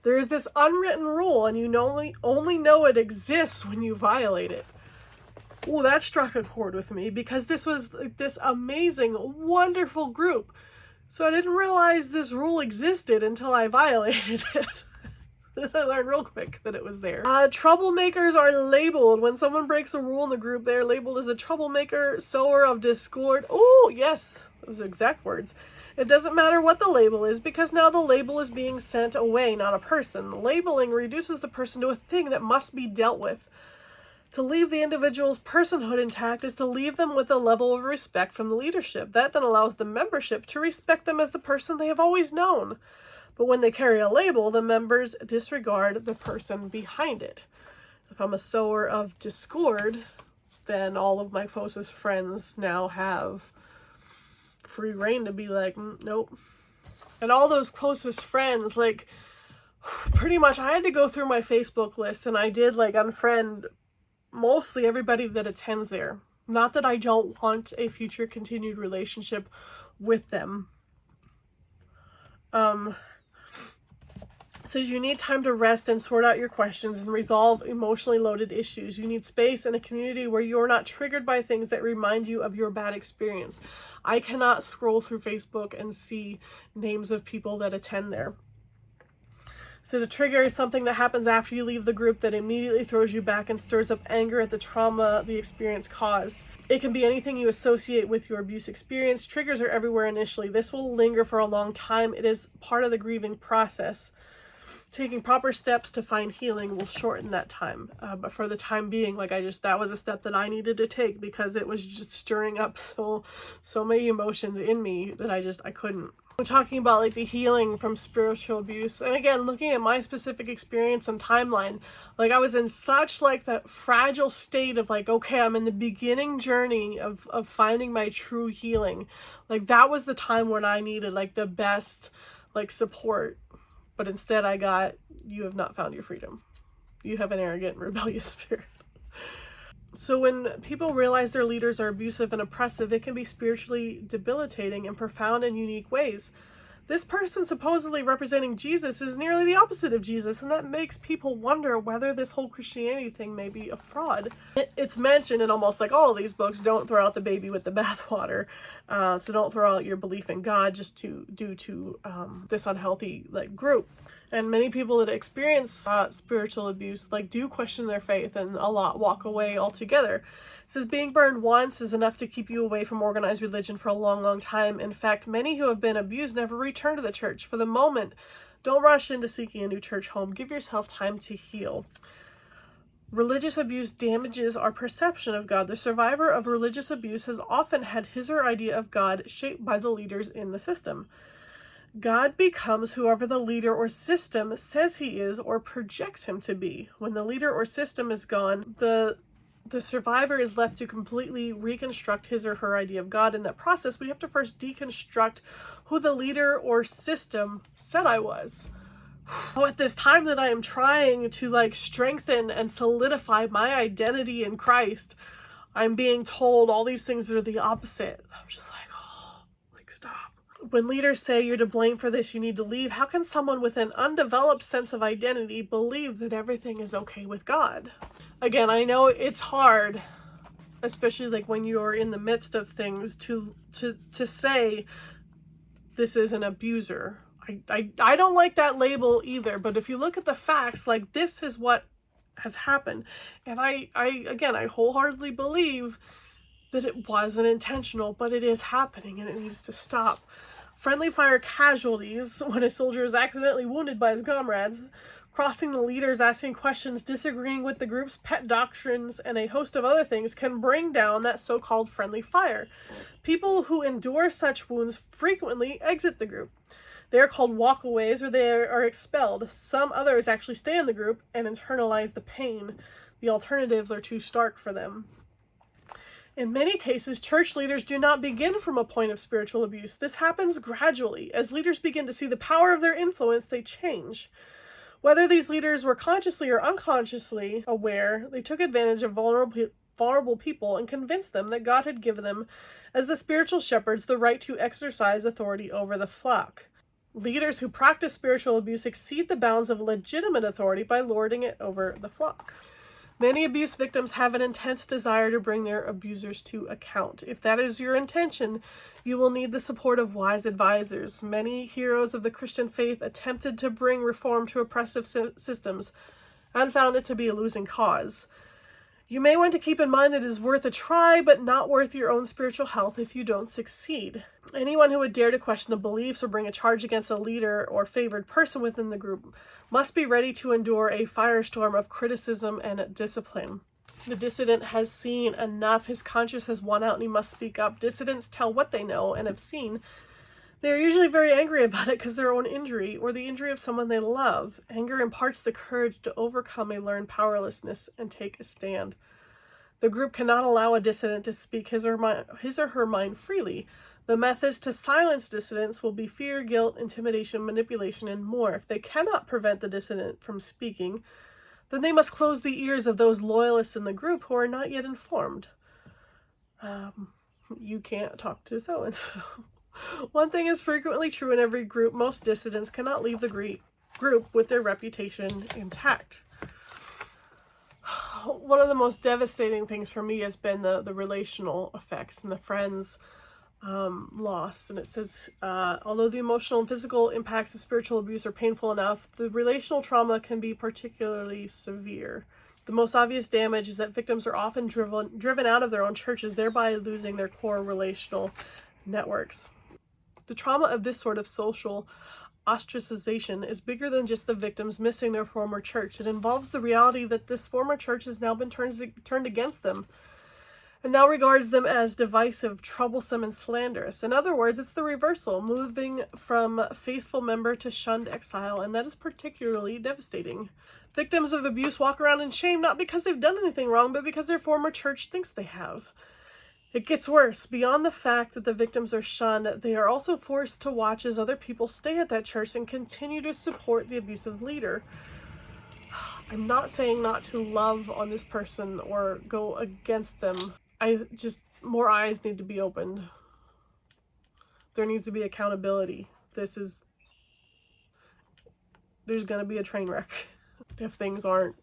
There is this unwritten rule, and you only know it exists when you violate it. Oh, that struck a chord with me, because this was this amazing, wonderful group. So I didn't realize this rule existed until I violated it. I learned real quick that it was there. Troublemakers are labeled. When someone breaks a rule in the group, they're labeled as a troublemaker, sower of discord. Oh, yes, those exact words. It doesn't matter what the label is, because now the label is being sent away, not a person. Labeling reduces the person to a thing that must be dealt with. To leave the individual's personhood intact is to leave them with a level of respect from the leadership. That then allows the membership to respect them as the person they have always known. But when they carry a label, the members disregard the person behind it. If I'm a sower of discord, then all of my closest friends now have free reign to be like, nope. And all those closest friends, like, pretty much I had to go through my Facebook list, and I did like unfriend mostly everybody that attends there. Not that I don't want a future continued relationship with them. Says you need time to rest and sort out your questions and resolve emotionally loaded issues. You need space and a community where you're not triggered by things that remind you of your bad experience. I cannot scroll through Facebook and see names of people that attend there. So the trigger is something that happens after you leave the group that immediately throws you back and stirs up anger at the trauma the experience caused. It can be anything you associate with your abuse experience. Triggers are everywhere initially. This will linger for a long time. It is part of the grieving process. Taking proper steps to find healing will shorten that time. But for the time being, like that was a step that I needed to take, because it was just stirring up so many emotions in me that I couldn't. We're talking about like the healing from spiritual abuse. And again, looking at my specific experience and timeline, like I was in such like that fragile state of like, okay, I'm in the beginning journey of finding my true healing. Like that was the time when I needed like the best like support. But instead I got, you have not found your freedom. You have an arrogant, rebellious spirit. So when people realize their leaders are abusive and oppressive, it can be spiritually debilitating in profound and unique ways. This person supposedly representing Jesus is nearly the opposite of Jesus, and that makes people wonder whether this whole Christianity thing may be a fraud. It's mentioned in almost like all of these books, don't throw out the baby with the bathwater. So don't throw out your belief in God just due to this unhealthy like group. And many people that experience spiritual abuse like do question their faith, and a lot walk away altogether. It says being burned once is enough to keep you away from organized religion for a long time. In fact, many who have been abused never return to the church. For the moment, don't rush into seeking a new church home. Give yourself time to heal. Religious abuse damages our perception of God. The survivor of religious abuse has often had his or her idea of God shaped by the leaders in the system. God becomes whoever the leader or system says he is or projects him to be. When the leader or system is gone, the survivor is left to completely reconstruct his or her idea of God. In that process, we have to first deconstruct who the leader or system said I was. At this time that I am trying to like strengthen and solidify my identity in Christ, I'm being told all these things that are the opposite. I'm just like, oh, like stop. When leaders say you're to blame for this, you need to leave, how can someone with an undeveloped sense of identity believe that everything is okay with God? Again, I know it's hard, especially like when you're in the midst of things, to say this is an abuser. I don't like that label either, but if you look at the facts, like this is what has happened. And I wholeheartedly believe that it wasn't intentional, but it is happening and it needs to stop. Friendly fire casualties, when a soldier is accidentally wounded by his comrades, crossing the leaders, asking questions, disagreeing with the group's pet doctrines, and a host of other things can bring down that so-called friendly fire. People who endure such wounds frequently exit the group. They are called walkaways, or they are expelled. Some others actually stay in the group and internalize the pain. The alternatives are too stark for them. In many cases, church leaders do not begin from a point of spiritual abuse. This happens gradually. As leaders begin to see the power of their influence, they change. Whether these leaders were consciously or unconsciously aware, they took advantage of vulnerable people and convinced them that God had given them, as the spiritual shepherds, the right to exercise authority over the flock. Leaders who practice spiritual abuse exceed the bounds of legitimate authority by lording it over the flock. Many abuse victims have an intense desire to bring their abusers to account. If that is your intention, you will need the support of wise advisors. Many heroes of the Christian faith attempted to bring reform to oppressive systems and found it to be a losing cause. You may want to keep in mind that it is worth a try, but not worth your own spiritual health if you don't succeed. Anyone who would dare to question the beliefs or bring a charge against a leader or favored person within the group must be ready to endure a firestorm of criticism and discipline. The dissident has seen enough. His conscience has won out and he must speak up. Dissidents tell what they know and have seen. They are usually very angry about it because of their own injury or the injury of someone they love. Anger imparts the courage to overcome a learned powerlessness and take a stand. The group cannot allow a dissident to speak his or her mind freely. The methods to silence dissidents will be fear, guilt, intimidation, manipulation, and more. If they cannot prevent the dissident from speaking, then they must close the ears of those loyalists in the group who are not yet informed. You can't talk to so-and-so. One thing is frequently true in every group: most dissidents cannot leave the group with their reputation intact. One of the most devastating things for me has been the relational effects and the friends lost. And it says, although the emotional and physical impacts of spiritual abuse are painful enough, the relational trauma can be particularly severe. The most obvious damage is that victims are often driven out of their own churches, thereby losing their core relational networks. The trauma of this sort of social ostracization is bigger than just the victims missing their former church. It involves the reality that this former church has now been turned against them and now regards them as divisive, troublesome, and slanderous. In other words, it's the reversal, moving from faithful member to shunned exile, and that is particularly devastating. Victims of abuse walk around in shame not because they've done anything wrong, but because their former church thinks they have. It gets worse. Beyond the fact that the victims are shunned, they are also forced to watch as other people stay at that church and continue to support the abusive leader. I'm not saying not to love on this person or go against them. More eyes need to be opened. There needs to be accountability. There's going to be a train wreck if things aren't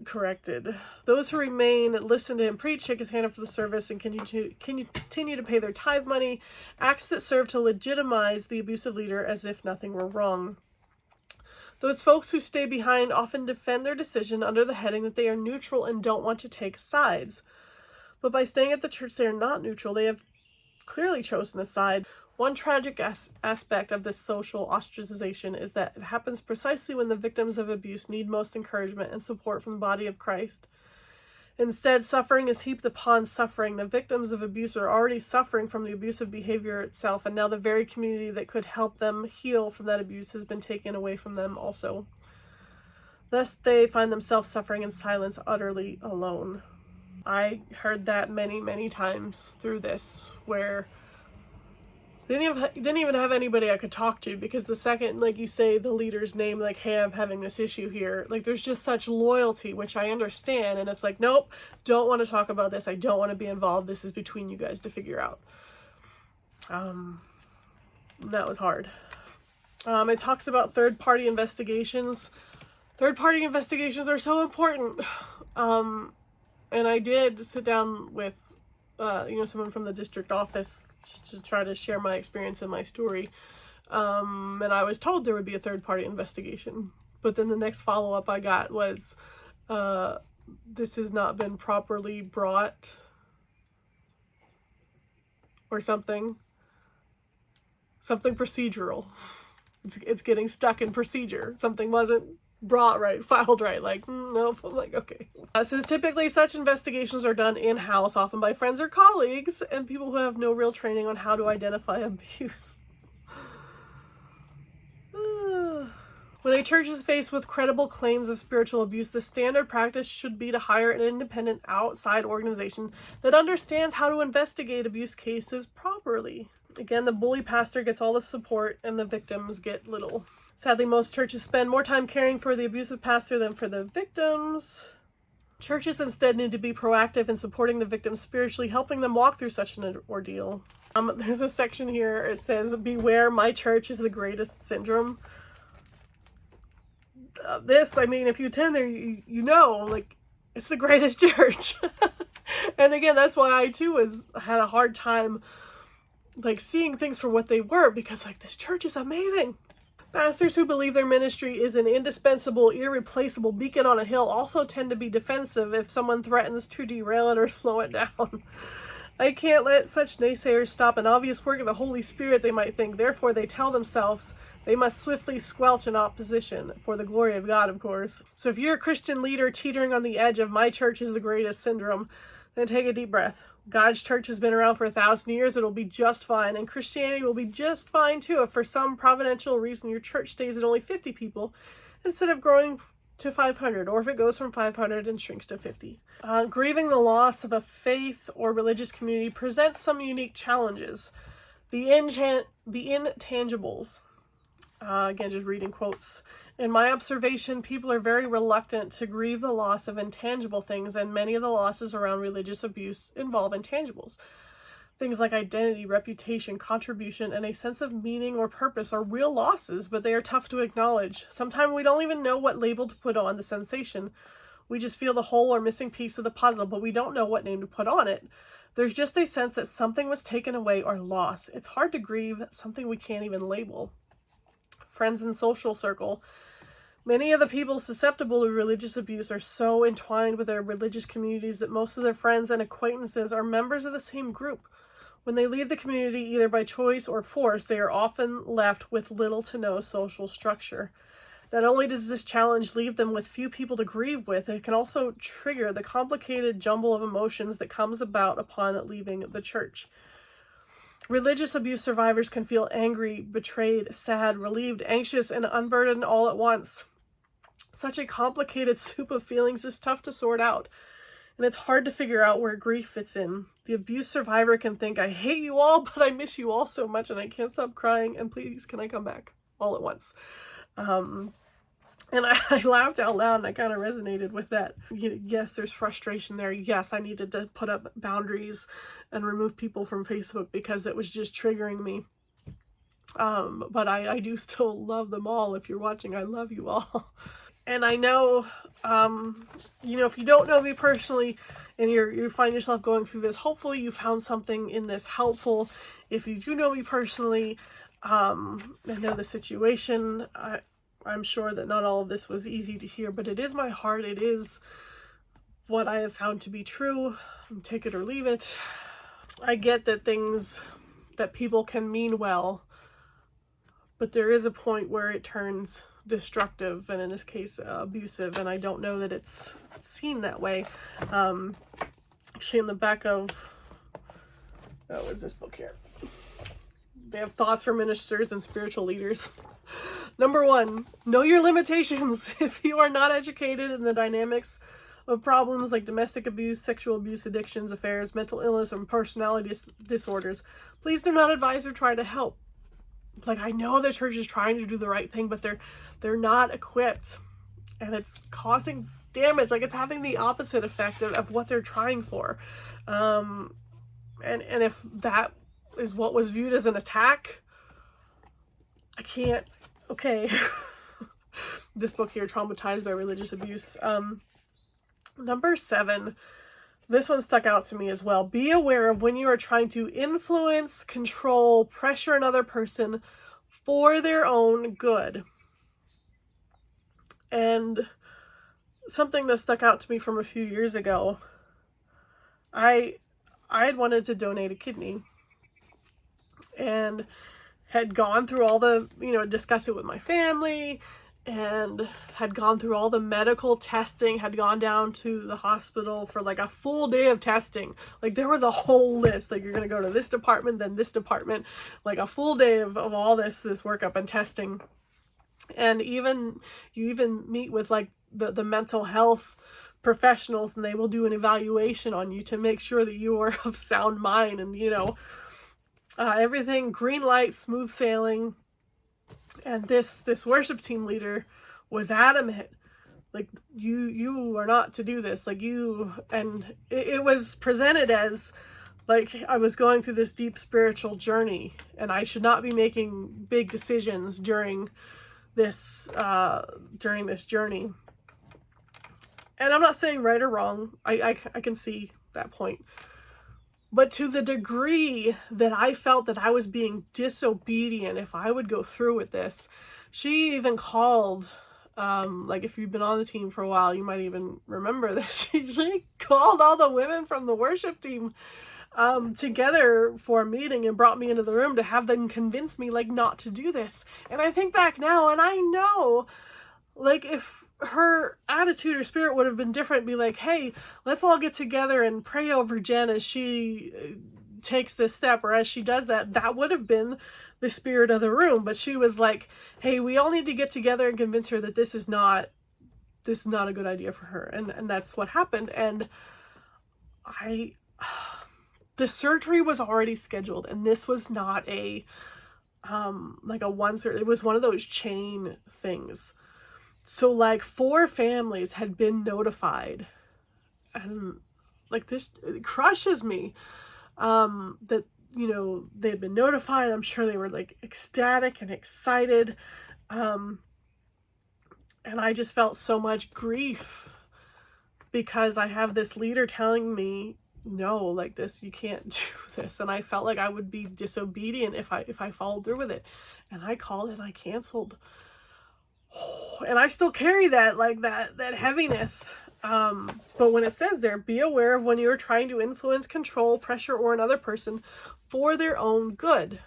corrected. Those who remain listen to him preach, shake his hand up for the service, and continue to pay their tithe money, acts that serve to legitimize the abusive leader as if nothing were wrong. Those folks who stay behind often defend their decision under the heading that they are neutral and don't want to take sides. But by staying at the church, they are not neutral. They have clearly chosen a side. One tragic aspect of this social ostracization is that it happens precisely when the victims of abuse need most encouragement and support from the body of Christ. Instead, suffering is heaped upon suffering. The victims of abuse are already suffering from the abusive behavior itself, and now the very community that could help them heal from that abuse has been taken away from them also. Thus, they find themselves suffering in silence, utterly alone. I heard that many, many times through this, where didn't even have anybody I could talk to, because the second, like, you say the leader's name, like, hey, I'm having this issue here, like, there's just such loyalty, which I understand, and it's like, nope, don't want to talk about this, I don't want to be involved, this is between you guys to figure out. That was hard. It talks about third-party investigations. Third-party investigations are so important. And I did sit down with someone from the district office to try to share my experience and my story. And I was told there would be a third-party investigation. But then the next follow-up I got was, this has not been properly brought or something procedural. It's getting stuck in procedure. Something wasn't brought right, filed right, like, nope. I'm like, okay. Since typically such investigations are done in-house, often by friends or colleagues, and people who have no real training on how to identify abuse. When a church is faced with credible claims of spiritual abuse, the standard practice should be to hire an independent outside organization that understands how to investigate abuse cases properly. Again, the bully pastor gets all the support and the victims get little. Sadly, most churches spend more time caring for the abusive pastor than for the victims. Churches instead need to be proactive in supporting the victims spiritually, helping them walk through such an ordeal. There's a section here, it says, beware, my church is the greatest syndrome. This, I mean, if you attend there, you know, like, it's the greatest church. And again, that's why I too had a hard time, like, seeing things for what they were, because, like, this church is amazing. Pastors who believe their ministry is an indispensable, irreplaceable beacon on a hill also tend to be defensive if someone threatens to derail it or slow it down. I can't let such naysayers stop an obvious work of the Holy Spirit, they might think. Therefore, they tell themselves they must swiftly squelch an opposition, for the glory of God, of course. So if you're a Christian leader teetering on the edge of my church is the greatest syndrome, then take a deep breath. God's church has been around for 1,000 years. It'll be just fine. And Christianity will be just fine too if for some providential reason your church stays at only 50 people instead of growing to 500, or if it goes from 500 and shrinks to 50. Grieving the loss of a faith or religious community presents some unique challenges. The intangibles. Again, just reading quotes. In my observation, people are very reluctant to grieve the loss of intangible things, and many of the losses around religious abuse involve intangibles. Things like identity, reputation, contribution, and a sense of meaning or purpose are real losses, but they are tough to acknowledge. Sometimes we don't even know what label to put on the sensation. We just feel the whole or missing piece of the puzzle, but we don't know what name to put on it. There's just a sense that something was taken away or lost. It's hard to grieve something we can't even label. Friends and social circle. Many of the people susceptible to religious abuse are so entwined with their religious communities that most of their friends and acquaintances are members of the same group. When they leave the community, either by choice or force, they are often left with little to no social structure. Not only does this challenge leave them with few people to grieve with, it can also trigger the complicated jumble of emotions that comes about upon leaving the church. Religious abuse survivors can feel angry, betrayed, sad, relieved, anxious, and unburdened all at once. Such a complicated soup of feelings is tough to sort out, and it's hard to figure out where grief fits in. The abuse survivor can think, I hate you all, but I miss you all so much, and I can't stop crying, and please, can I come back? All at once. And I laughed out loud, and I kind of resonated with that. Yes, there's frustration there. Yes, I needed to put up boundaries and remove people from Facebook because it was just triggering me. But I do still love them all. If you're watching, I love you all. And I know, if you don't know me personally and you find yourself going through this, hopefully you found something in this helpful. If you do know me personally, and know the situation, I'm sure that not all of this was easy to hear, but it is my heart. It is what I have found to be true. Take it or leave it. I get that people can mean well, but there is a point where it turns destructive, and in this case abusive, and I don't know that it's seen that way. Actually, in the back of what is this book here, they have thoughts for ministers and spiritual leaders. Number 1, know your limitations. If you are not educated in the dynamics of problems like domestic abuse, sexual abuse, addictions, affairs, mental illness, and personality disorders, please do not advise or try to help. Like, I know the church is trying to do the right thing, but they're not equipped, and it's causing damage. Like, it's having the opposite effect of what they're trying for. And if that is what was viewed as an attack, I can't. Okay. This book here, Traumatized by Religious Abuse. Number 7. This one stuck out to me as well. Be aware of when you are trying to influence, control, pressure another person for their own good. And something that stuck out to me from a few years ago, I had wanted to donate a kidney and had gone through all the, discuss it with my family, and had gone through all the medical testing, had gone down to the hospital for like a full day of testing. Like, there was a whole list, like, you're going to go to this department, then this department, like a full day of all this workup and testing. And you even meet with like the mental health professionals, and they will do an evaluation on you to make sure that you are of sound mind, and everything green light, smooth sailing. And this worship team leader was adamant, like you are not to do this, like you, and it was presented as like I was going through this deep spiritual journey and I should not be making big decisions during this journey. And I'm not saying right or wrong. I can see that point. But to the degree that I felt that I was being disobedient if I would go through with this, she even called, like if you've been on the team for a while, you might even remember this. She called all the women from the worship team together for a meeting and brought me into the room to have them convince me like not to do this. And I think back now and I know, like, if her attitude or spirit would have been different, be like, hey, let's all get together and pray over Jen as she takes this step, or as she does that, that would have been the spirit of the room. But she was like, hey, we all need to get together and convince her that this is not a good idea for her. And that's what happened. And the surgery was already scheduled, and this was not a like a one surgery. It was one of those chain things. So like 4 families had been notified, and like this, it crushes me that, you know, they had been notified. I'm sure they were like ecstatic and excited, and I just felt so much grief because I have this leader telling me, no, like this, you can't do this. And I felt like I would be disobedient if I followed through with it. And I called and I canceled. And I still carry that, like that heaviness. But when it says there, be aware of when you are trying to influence, control, pressure, or another person for their own good.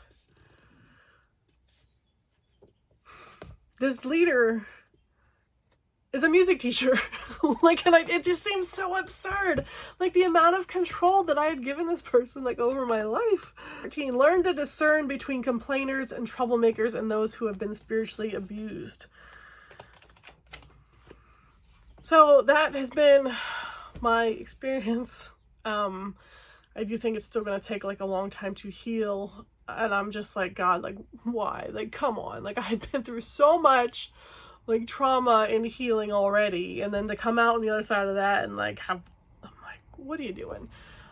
This leader is a music teacher. Like, and it just seems so absurd. Like the amount of control that I had given this person, like, over my life. 13, learn to discern between complainers and troublemakers and those who have been spiritually abused. So that has been my experience. I do think it's still going to take like a long time to heal. And I'm just like, God, like, why? Like, come on. Like, I had been through so much like trauma and healing already. And then to come out on the other side of that and like I'm like, what are you doing?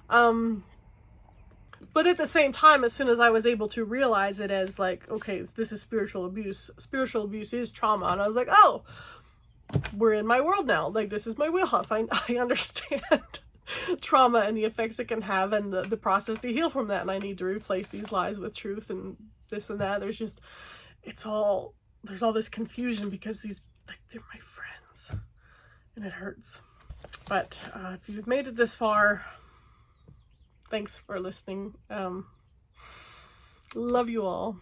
But at the same time, as soon as I was able to realize it as like, okay, this is spiritual abuse. Spiritual abuse is trauma. And I was like, oh, we're in my world now. Like, this is my wheelhouse. I understand trauma and the effects it can have and the process to heal from that. And I need to replace these lies with truth and this and that. There's all this confusion because these, like, they're my friends and it hurts. But if you've made it this far, thanks for listening. Love you all.